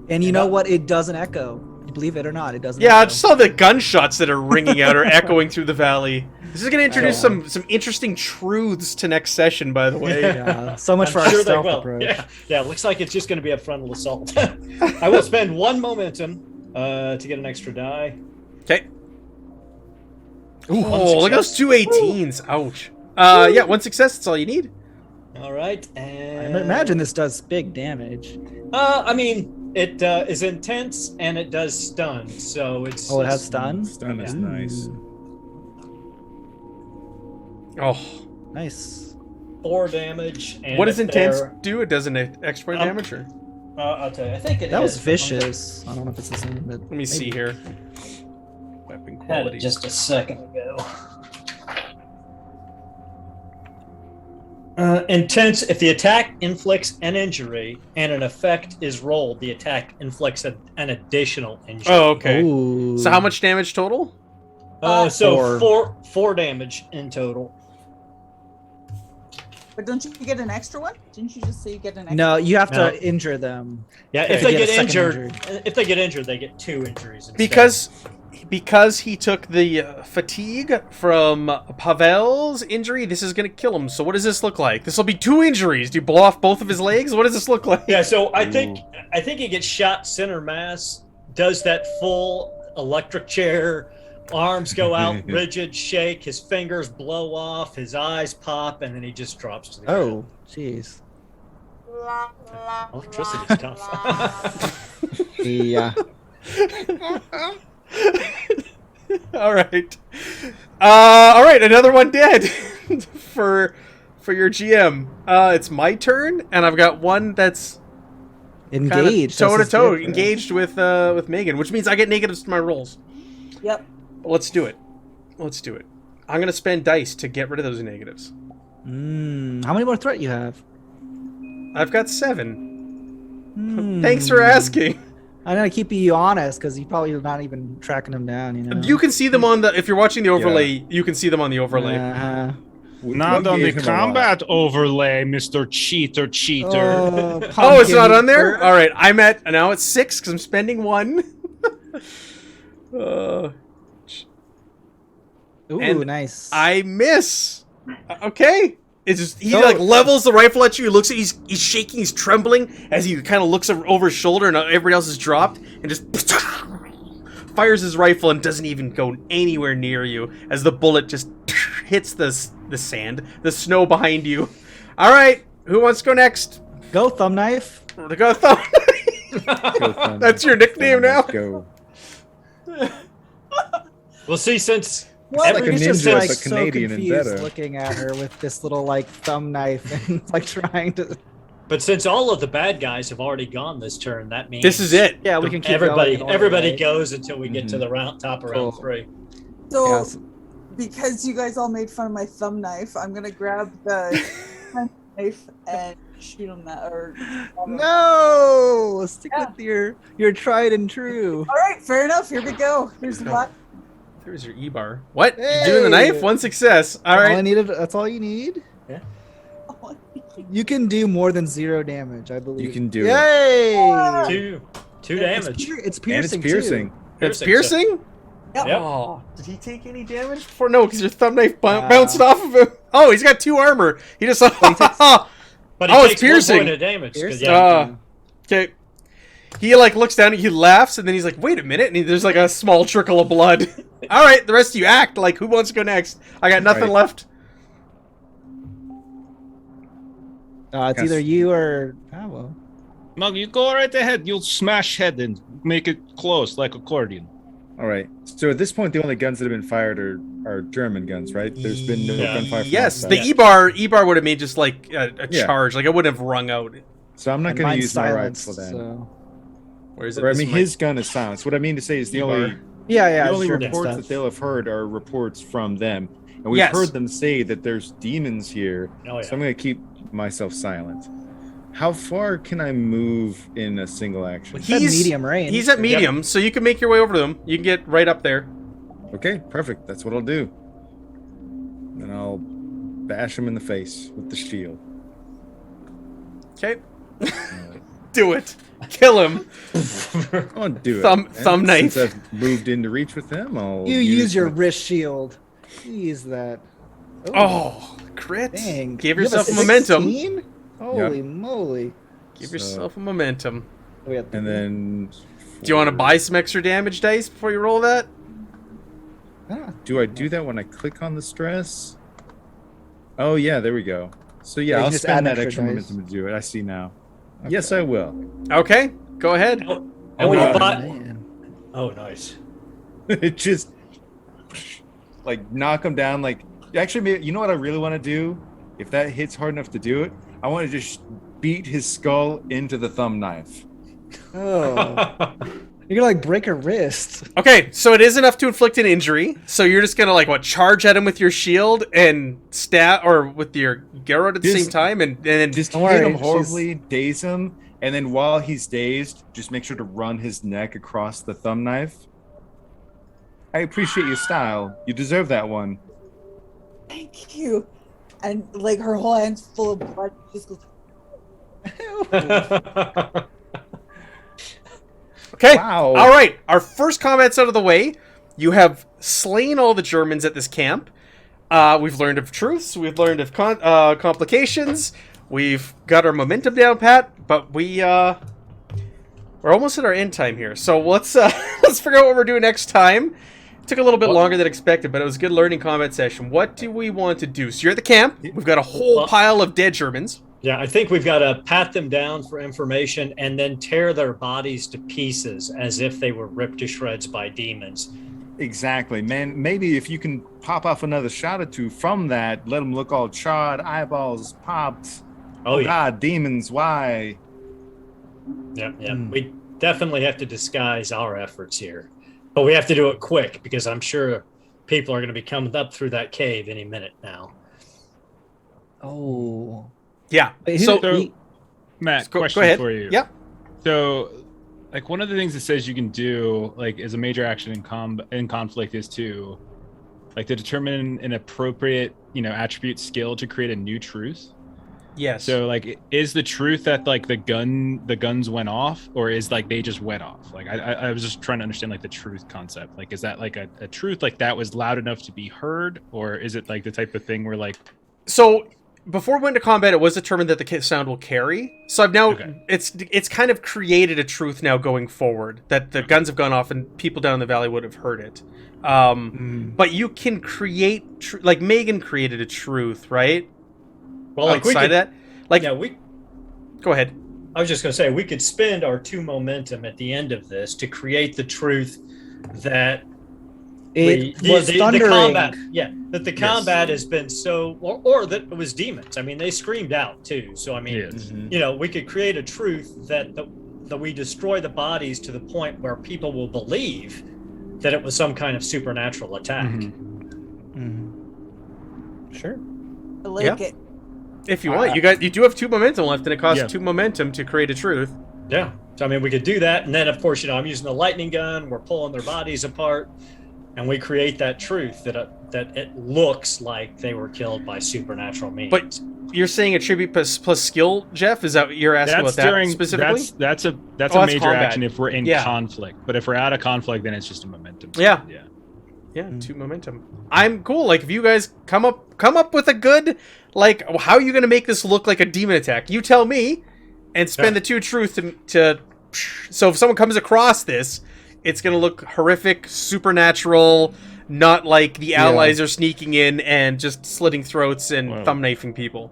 And you know what? It doesn't echo. Believe it or not, it doesn't Yeah, I echo. just saw the gunshots that are ringing out or echoing through the valley. This is going to introduce some interesting truths to next session, by the way. Yeah, so much I'm for our sure they stealth will. approach. Yeah, looks like it's just going to be a frontal assault. I will spend 1 momentum to get an extra die. Okay. One Oh, look at those success. 2 18s. Ouch. Yeah, 1 success. That's all you need. All right, I and imagine this does big damage. I mean, it is intense and it does stun, so it's. Oh, it has stun? Stun is Yeah. nice. Oh, Nice. 4 damage. And what does if intense they're- do? It does an extra damage, or I'll tell you. I think it That was is. vicious. I don't know if it's the same, but let me see here. Weapon Had quality. it just a second ago. Intense. If the attack inflicts an injury and an effect is rolled, the attack inflicts an additional injury. Oh, okay. Ooh. So how much damage total? So four damage in total. But don't you get an extra one? Didn't you just say you get an extra? No, you have No. to injure them. Yeah, Okay. if they To get get a second injured, if they get injured, they get 2 injuries. Instead. Because he took the fatigue from Pavel's injury, this is going to kill him. So what does this look like? This will be 2 injuries. Do you blow off both of his legs? What does this look like? Yeah, so I think he gets shot center mass, does that full electric chair, arms go out, rigid shake, his fingers blow off, his eyes pop, and then he just drops to the ground. Oh, jeez. Electricity's tough. Yeah. All right. All right, another one dead for your GM. It's my turn, and I've got one that's Engaged. toe to This is toe, good for engaged with Megan, which means I get negatives to my rolls. Yep. Let's do it. I'm gonna spend dice to get rid of those negatives. us. How many more threat you have? I've got 7. Thanks for asking. I'm gonna keep you honest because you probably not even tracking them down. You know. You can see them on the. If you're watching the overlay, you can see them on the overlay. Uh-huh. Not on the gave him a lot. combat overlay, Mr. Cheater. Oh, it's not on there. All right, I'm at now it's 6 because I'm spending 1. Ooh, and nice. I miss. Okay. It's just he No. like levels the rifle at you. He looks at he's shaking, he's trembling as he kind of looks over his shoulder, and everybody else is dropped, and just fires his rifle and doesn't even go anywhere near you as the bullet just hits the sand, the snow behind you. All right, who wants to go next? Go thumb knife. To go thumb. Go, Thunder. That's your nickname now? Go. Well, see, since What? Like a He's just ninja, like but so Canadian and confused better. looking at her with this little like thumb knife and like trying to. But since all of the bad guys have already gone this turn, that means This is it. Yeah, we can keep everybody going. everybody goes until we get to the top of round Cool. 3. So, Yes. because you guys all made fun of my thumb knife, I'm gonna grab the knife and shoot him that. Or No, stick with your tried and true. all right, fair enough. Here we go. Here's the black. There's your E-bar. What? You're doing the knife? Hey. 1 success. All All I right. needed. That's all you need. You can do more than 0 damage, I believe. You can do it. Yay! Two damage. It's And piercing. it's piercing. It's Piercing, piercing? Yep. Yep. Oh, did he take any damage before? No, because your thumb knife Wow. bounced off of him. Oh, he's got 2 armor. He just. But he Oh, it's takes piercing. 1 point of damage. 'cause, Piercing. yeah, Okay. He like looks down and he laughs and then he's like, "Wait a minute!" And there's like a small trickle of blood. All right, the rest of you act like who wants to go next? I got nothing Right. left. It's Yes. either you or Pavel. Mug, you go right ahead. You'll smash head and make it close like accordion. All right. So at this point, the only guns that have been fired are German guns, right? There's been no Yeah. gunfire from Yes, outside. the E-bar would have made just like a Yeah. charge. Like, it wouldn't have rung out. So I'm not And going to mine's use my silenced, rifle then. so. Where is it? Or, I This mean, might- his gun is silenced. What I mean to say is the E-bar. only Yeah, the only German reports stuff. that they'll have heard are reports from them, and we've Yes. heard them say that there's demons here. Oh, yeah. So I'm going to keep myself silent. How far can I move in a single action? It's at medium range. He's at medium, so you can make your way over to them. You can get right up there. Okay, perfect. That's what I'll do. Then I'll bash him in the face with the shield. Okay. Do it. Kill him. I'll do it. Thumb And knife. Since I've moved into reach with him, I'll You use your my- wrist shield. Use that. Oh, crit. Dang. Give You have a yourself momentum. 16? Holy moly. Give So- yourself a momentum. We have to- And then. Do you want to buy some extra damage dice before you roll that? Ah, Do I do that when I click on the stress? Oh yeah, there we go. So yeah, Yeah, you I'll just spend add that extra extra dice. momentum to do it. I see now. Yes, I will. Okay, go ahead. And when Oh, you bought, man. oh, nice. It just like knock him down. Like actually, maybe, you know what I really want to do? If that hits hard enough to do it, I want to just beat his skull into the thumb knife. Oh. You're gonna like break a wrist. Okay, so it is enough to inflict an injury. So you're just gonna charge at him with your shield and stab, or with your Garrod at the Just- same time, and then Just Don't hit worry, him she's- horribly, daze him, and then while he's dazed, just make sure to run his neck across the thumb knife. I appreciate your style. You deserve that one. Thank you. And like her whole hand's full of blood. She just goes, okay. Wow. All right, our first combat's out of the way. You have slain all the Germans at this camp. We've learned of truths. We've learned of complications. We've got our momentum down pat, but we're almost at our end time here. So let's let's figure out what we're doing next time. It took a little bit longer than expected, but it was a good learning combat session. What do we want to do? So you're at the camp. We've got a whole pile of dead Germans. Yeah, I think we've got to pat them down for information and then tear their bodies to pieces as if they were ripped to shreds by demons. Exactly, man. Maybe if you can pop off another shot or two from that, let them look all charred, eyeballs popped. Oh, yeah. God, demons, why? Yeah, yeah. We definitely have to disguise our efforts here. But we have to do it quick because I'm sure people are going to be coming up through that cave any minute now. Oh. Yeah. Wait, who- So we- Matt, Go question ahead. for you. Yep. So, like, one of the things it says you can do, like, as a major action in conflict, is to, like, to determine an appropriate, attribute skill to create a new truth. yes. So, like, is the truth that like the guns went off, or is like they just went off? Like, I was just trying to understand like the truth concept. Like, is that like a truth like that was loud enough to be heard, or is it like the type of thing where like So before we went into combat, it was determined that the sound will carry. So I've now Okay. it's kind of created a truth now going forward that the guns have gone off and people down in the valley would have heard it. But you can create like Megan created a truth, right? Well, like we Outside could, that, like yeah, we. go ahead. I was just going to say we could spend our 2 momentum at the end of this to create the truth that It the was thundering. combat. Yeah, that the combat has been so, or that it was demons. I mean, they screamed out too. So I mean, Yes. we could create a truth that we destroy the bodies to the point where people will believe that it was some kind of supernatural attack. Sure. I like Yeah. it. If you want, you do have 2 momentum left, and it costs Yeah. 2 momentum to create a truth. Yeah. So I mean, we could do that, and then of course, I'm using the lightning gun. We're pulling their bodies apart, and we create that truth that it looks like they were killed by supernatural means. But you're saying attribute plus skill, Jeff? Is that what you're asking about that specifically? that's a that's major combat. action if we're in Yeah. conflict. But if we're out of conflict, then it's just a momentum. Yeah. Yeah. Yeah, 2 momentum. I'm cool. Like, if you guys come up with a good, like, how are you going to make this look like a demon attack? You tell me, and spend the 2 truth to. So if someone comes across this, it's going to look horrific, supernatural, not like the allies are sneaking in and just slitting throats and Wow. thumb knifing people.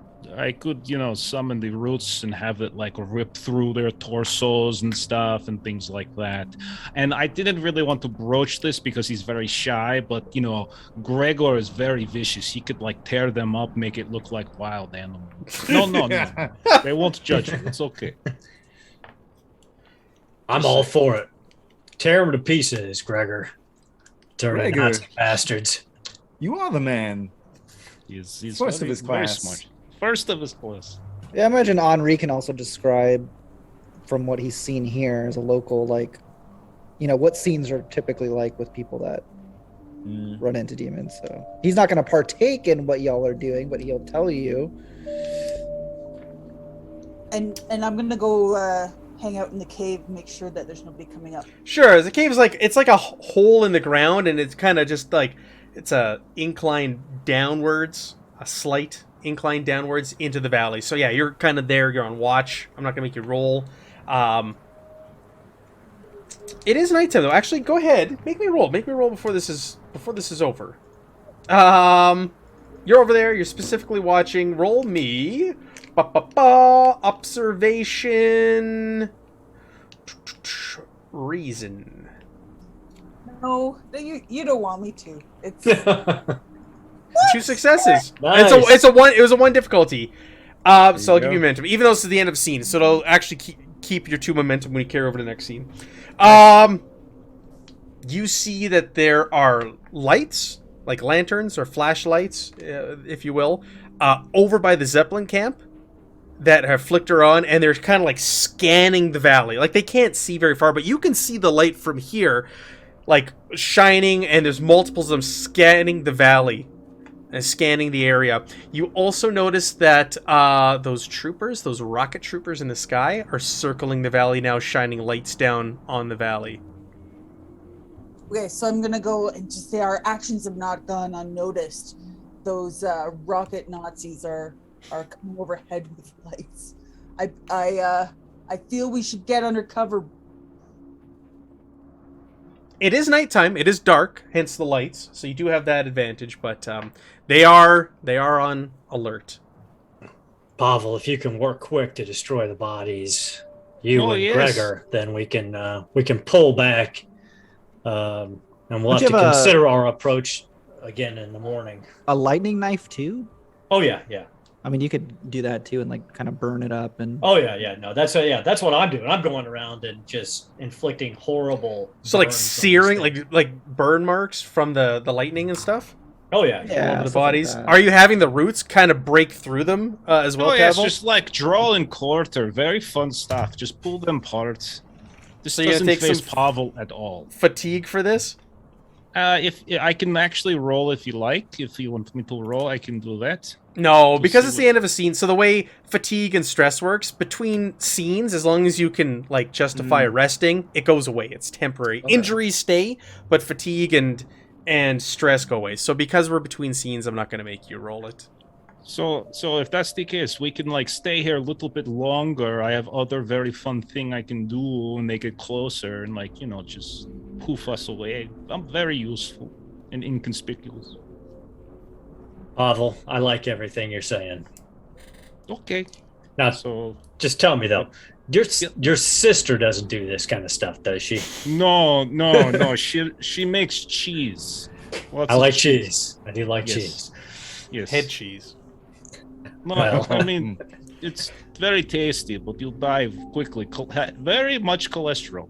summon the roots and have it like rip through their torsos and stuff and things like that. And I didn't really want to broach this because he's very shy, but Gregor is very vicious. He could like tear them up, make it look like wild animals. No. They won't judge you. It's okay. I'm all for it. Tear them to pieces, Gregor. Dirty Gregor. Nazi bastards. You are the man. He's First of very, his very class. smart. First of his class. Yeah, I imagine Henri can also describe, from what he's seen here as a local, like, what scenes are typically like with people that run into demons. So he's not going to partake in what y'all are doing, but he'll tell you. And I'm gonna go hang out in the cave, make sure that there's nobody coming up. Sure, the cave's it's like a hole in the ground, and it's kind of just like it's a incline downwards, a slight incline downwards into the valley. So yeah, you're kind of there. You're on watch. I'm not gonna make you roll. It is nighttime though. Actually, go ahead. Make me roll. Make me roll before this is over. You're over there. You're specifically watching. Roll me. Observation. Reason. No, you don't want me to. It's 2 successes. Nice. It was a 1 difficulty. So I'll give go. you momentum, even though this is the end of scene. So it'll actually keep your 2 momentum when you carry over to the next scene. You see that there are lights, like lanterns or flashlights, if you will, over by the Zeppelin camp that have flicker on, and they're kind of like scanning the valley. Like they can't see very far, but you can see the light from here, like shining, and there's multiples of them scanning the valley and scanning the area. You also notice that those rocket troopers in the sky are circling the valley now, shining lights down on the valley. okay. So I'm gonna go and just say our actions have not gone unnoticed. Those rocket Nazis are coming overhead with lights. I feel we should get under cover. It is nighttime. It is dark, hence the lights. So you do have that advantage, but they are on alert. Pavel, if you can work quick to destroy the bodies, and Gregor, then we can pull back, and we'll have to consider our approach again in the morning. A lightning knife too? Oh yeah. I mean, you could do that too and like kind of burn it up and. Oh yeah. No, that's what I'm doing. I'm going around and just inflicting horrible. So like burns on searing, the state. like burn marks from the lightning and stuff. Oh yeah. Yeah. Over the stuff like bodies. that. Are you having the roots kind of break through them as well, Oh yeah, it's Pavel? just like draw and quarter. Very fun stuff. Just pull them apart. This So you're gonna doesn't take face some Pavel at all. Fatigue for this? If I can actually roll if you like. If you want me to roll, I can do that. No, We'll because see it's the end of a scene. So the way fatigue and stress works, between scenes, as long as you can like justify resting, it goes away. It's temporary. Okay. Injuries stay, but fatigue and stress go away. So because we're between scenes, I'm not going to make you roll it. So if that's the case, we can like stay here a little bit longer. I have other very fun thing I can do and make it closer and like just poof us away. I'm very useful and inconspicuous. Pavel, I like everything you're saying. Okay. Now, So just tell me though, your sister doesn't do this kind of stuff, does she? no. She makes cheese. Lots I of like cheese. I do like Yes. cheese. Yes. Head cheese. No, Well. I mean, it's very tasty, but you'll die quickly. Very much cholesterol.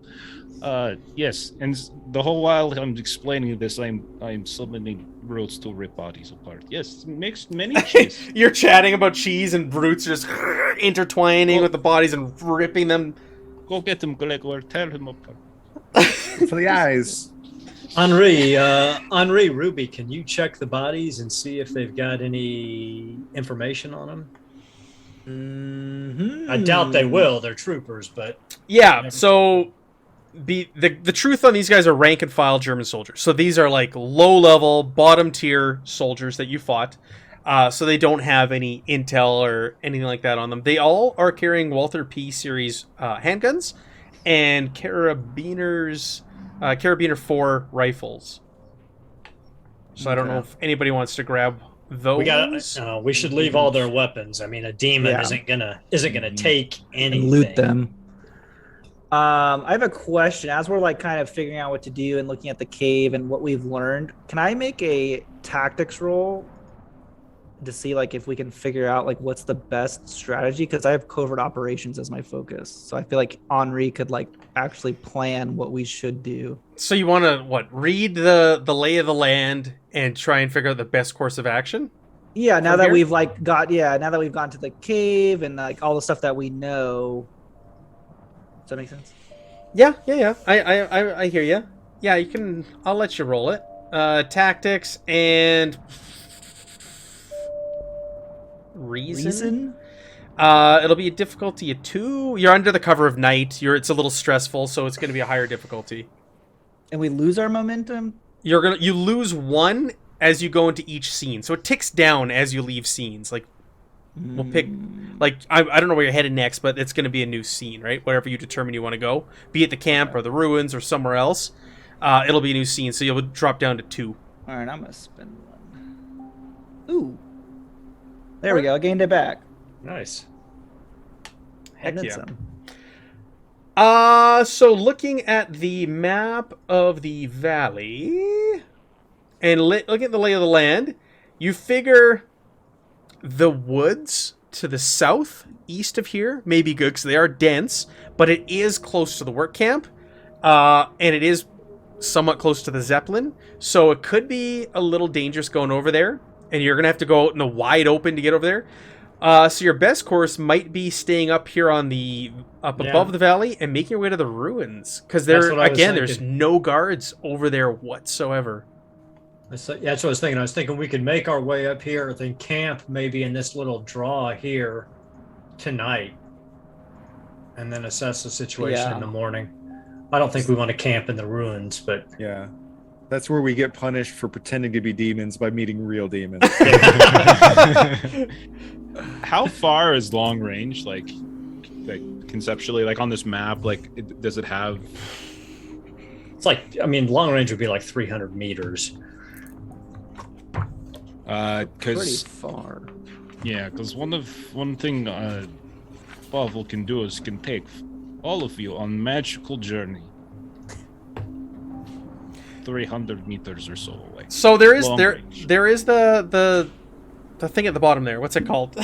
Yes, and the whole while I'm explaining this, I'm summoning roots to rip bodies apart. Yes, makes many cheese. You're chatting about cheese and roots just intertwining with the bodies and ripping them. Go get him, Gregor. Tear him apart. For the eyes. Henri, Ruby, can you check the bodies and see if they've got any information on them? Mm-hmm. I doubt they will. They're troopers, but Yeah, so the truth on these guys are rank and file German soldiers. So these are like low level, bottom tier soldiers that you fought. So they don't have any intel or anything like that on them. They all are carrying Walther P series handguns and Carabiner 4 rifles. So I don't know if anybody wants to grab those. We should leave all their weapons. I mean, a demon Yeah. isn't gonna take anything. And loot them. I have a question. As we're like kind of figuring out what to do and looking at the cave and what we've learned, can I make a tactics roll to see like if we can figure out like what's the best strategy? Because I have covert operations as my focus, so I feel like Henri could like actually plan what we should do. So you want to read the lay of the land and try and figure out the best course of action? Yeah, now From that here? we've like now that we've gone to the cave and like all the stuff that we know. Does that make sense? Yeah. I hear you. Yeah, you can. I'll let you roll it. Tactics and reason. It'll be a difficulty of 2. You're under the cover of night. It's a little stressful, so it's going to be a higher difficulty. And we lose our momentum. You lose 1 as you go into each scene, so it ticks down as you leave scenes. Like we'll pick, like I don't know where you're headed next, but it's going to be a new scene, right? Wherever you determine you want to go, be it the camp or the ruins or somewhere else, it'll be a new scene. So you'll drop down to 2. All right, I'm gonna spend 1. Ooh, there we go. I gained it back. Nice. Heck And then yeah. some. So looking at the map of the valley and looking at the lay of the land, you figure the woods to the south, east of here, may be good because they are dense, but it is close to the work camp, and it is somewhat close to the Zeppelin, so it could be a little dangerous going over there, and you're going to have to go out in the wide open to get over there. So your best course might be staying up here on above the valley and making your way to the ruins, because That's what I was there's thinking. no guards over there whatsoever. That's what I was thinking. I was thinking we could make our way up here, then camp maybe in this little draw here tonight, and then assess the situation in the morning. I don't think we want to camp in the ruins, but Yeah. That's where we get punished for pretending to be demons by meeting real demons. How far is long range? Like conceptually, like on this map, like does it have? it's like, I mean, long range would be like 300 meters. Pretty Because far. one thing Pavel can do is can take all of you on magical journey. 300 meters or so away. So there is Long range. there is the thing at the bottom there. What's it called?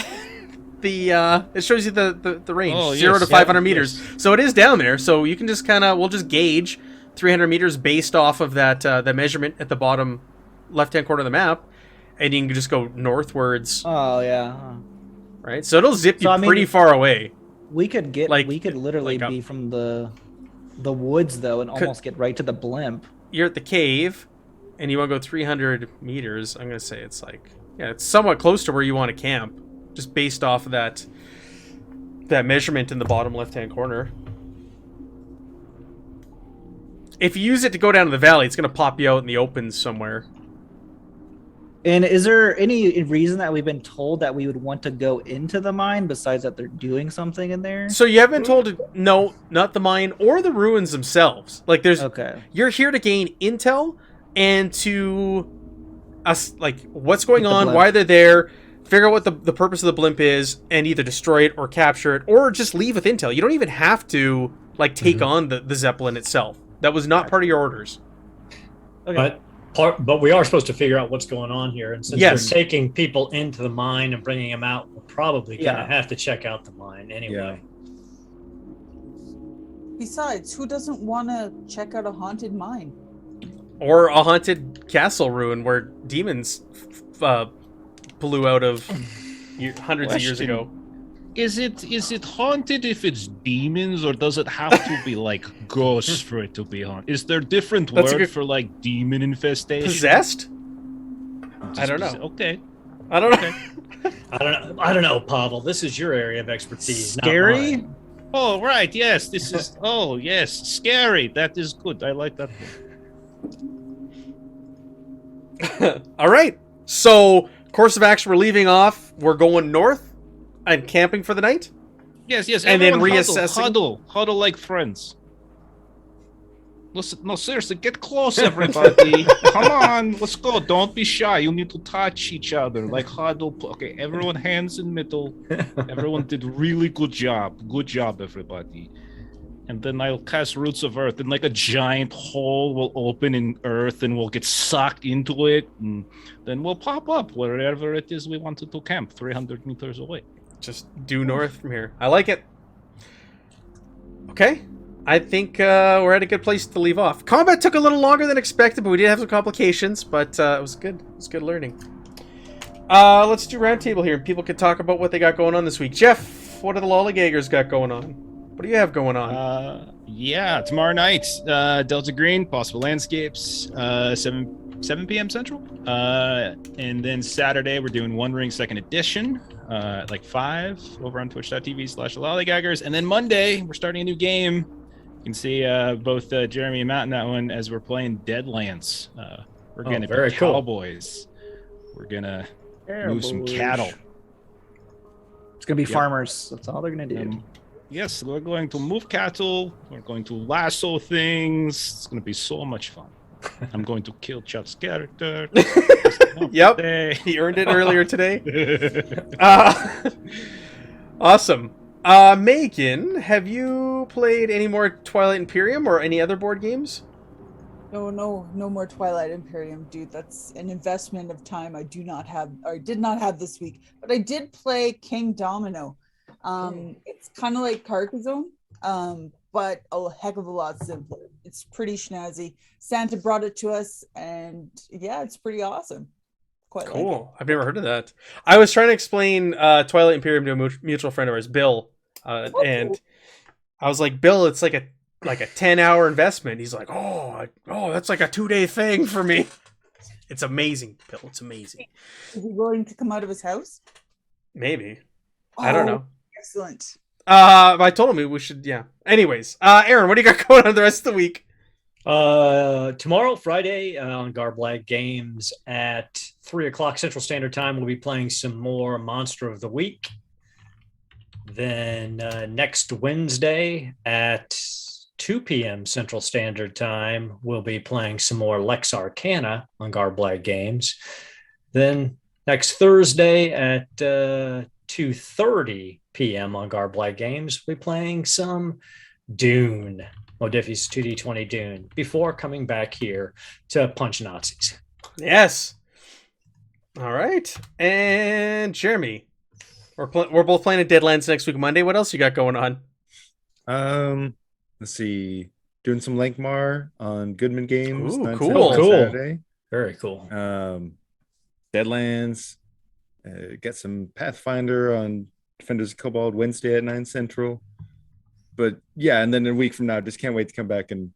It shows you the range, Oh, 0 yes, to 500 yeah, meters. yes. So it is down there. So you can just we'll just gauge 300 meters based off of that the measurement at the bottom left-hand corner of the map, and you can just go northwards, Oh yeah. right? So it'll zip you So, I mean, pretty far away. We could get. Like- we could literally like, be from the woods though, and almost get right to the blimp. You're at the cave, and you want to go 300 meters. I'm gonna say it's it's somewhat close to where you want to camp, just based off of that measurement in the bottom left-hand corner. If you use it to go down to the valley, it's gonna pop you out in the open somewhere. And is there any reason that we've been told that we would want to go into the mine besides that they're doing something in there? So you haven't been told to, no, not the mine or the ruins themselves. Like Okay. you're here to gain intel and to us, like what's going Get the on, blimp. why they're there, figure out what the purpose of the blimp is, and either destroy it or capture it, or just leave with intel. You don't even have to take on the Zeppelin itself. That was not part of your orders. Okay. But we are supposed to figure out what's going on here, and since Yes. we're taking people into the mine and bringing them out, we're probably gonna Yeah. have to check out the mine anyway. Besides, who doesn't want to check out a haunted mine? Or a haunted castle ruin where demons blew out of hundreds of years Question. ago. Is it haunted if it's demons, or does it have to be like ghosts for it to be haunted? Is there different That's a word good- for like demon infestation? Possessed? Just I don't know. Okay. I don't know. I don't know, Pavel. This is your area of expertise. not Scary? mine. Oh right, yes. This is. Oh yes, scary. That is good. I like that one. All right. So, course of action, we're leaving off. We're going north and camping for the night. Yes, yes. And then everyone reassessing. Huddle like friends. Listen, no, seriously, get close, everybody. Come on, let's go. Don't be shy. You need to touch each other, like huddle. Okay, everyone, hands in middle. Everyone did really good job. Good job, everybody. And then I'll cast Roots of Earth, and like a giant hole will open in Earth, and we'll get sucked into it, and then we'll pop up wherever it is we wanted to camp, 300 meters away. Just due north from here. I like it. Okay. I think we're at a good place to leave off. Combat took a little longer than expected, but we did have some complications, but it was good. It was good learning. Let's do roundtable here, and people can talk about what they got going on this week. Jeff, what do the lollygaggers got going on? What do you have going on? Yeah, tomorrow night, Delta Green, Possible Landscapes, 7 p.m. Central. And then Saturday, we're doing One Ring 2nd Edition, at like 5 over on twitch.tv/lollygaggers. And then Monday, we're starting a new game. You can see both Jeremy and Matt in that one as we're playing Deadlands. We're going to be cowboys. We're going to move some cattle. It's gonna be farmers. That's all they're gonna do. Yes, we're going to move cattle. We're going to lasso things. It's going to be so much fun. I'm going to kill Chuck's character. Yep, he earned it earlier today. Awesome. Megan, have you played any more Twilight Imperium or any other board games? No more Twilight Imperium, dude. That's an investment of time I did not have this week. But I did play King Domino. It's kind of like Carcassonne, but a heck of a lot simpler. It's pretty snazzy. Santa brought it to us, and yeah, it's pretty awesome. Quite cool. like it. I've never heard of that. I was trying to explain Twilight Imperium to a mutual friend of ours, Bill, and I was like, Bill, it's like a 10-hour investment. He's like, oh, that's like a 2-day thing for me. It's amazing, Bill. It's amazing. Is he willing to come out of his house? Maybe. I don't know. Excellent. I told him we should. Yeah. Anyways, Aaron, what do you got going on the rest of the week? Tomorrow, Friday, on Garblag Games at 3:00 Central Standard Time, we'll be playing some more Monster of the Week. Then next Wednesday at 2 p.m. Central Standard Time, we'll be playing some more Lex Arcana on Garblag Games. Then next Thursday at 2:30 p.m. on Garblag Games, we'll be playing some Dune, Modiphi's 2D20 Dune, before coming back here to punch Nazis. Yes. All right. And Jeremy, we're both playing at Deadlands next week, Monday. What else you got going on? Let's see. Doing some Lankmar on Goodman Games. Ooh, 9 cool. Central on Saturday. Very cool. Deadlands. Get some Pathfinder on Defenders of Cobalt Wednesday at 9 Central. But yeah, and then a week from now, just can't wait to come back and,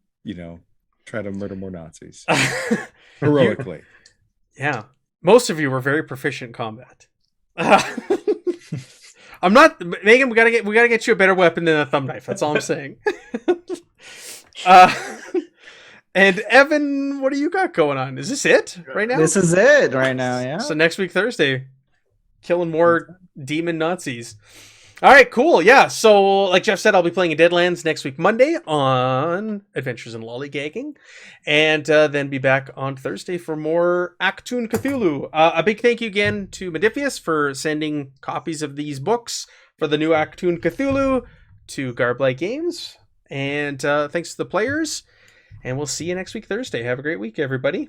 try to murder more Nazis. Heroically. Yeah. Most of you were very proficient in combat. I'm not, Megan, we gotta get you a better weapon than a thumb knife. That's all I'm saying. And Evan, what do you got going on? Is this it right now? This is it right now, yeah. So next week, Thursday, killing more demon Nazis. All right, cool. Yeah, so like Jeff said, I'll be playing in Deadlands next week, Monday, on Adventures in Lollygagging, and then be back on Thursday for more Achtung Cthulhu. A big thank you again to Modiphius for sending copies of these books for the new Achtung Cthulhu to Garblag Games, and thanks to the players, and we'll see you next week, Thursday. Have a great week, everybody.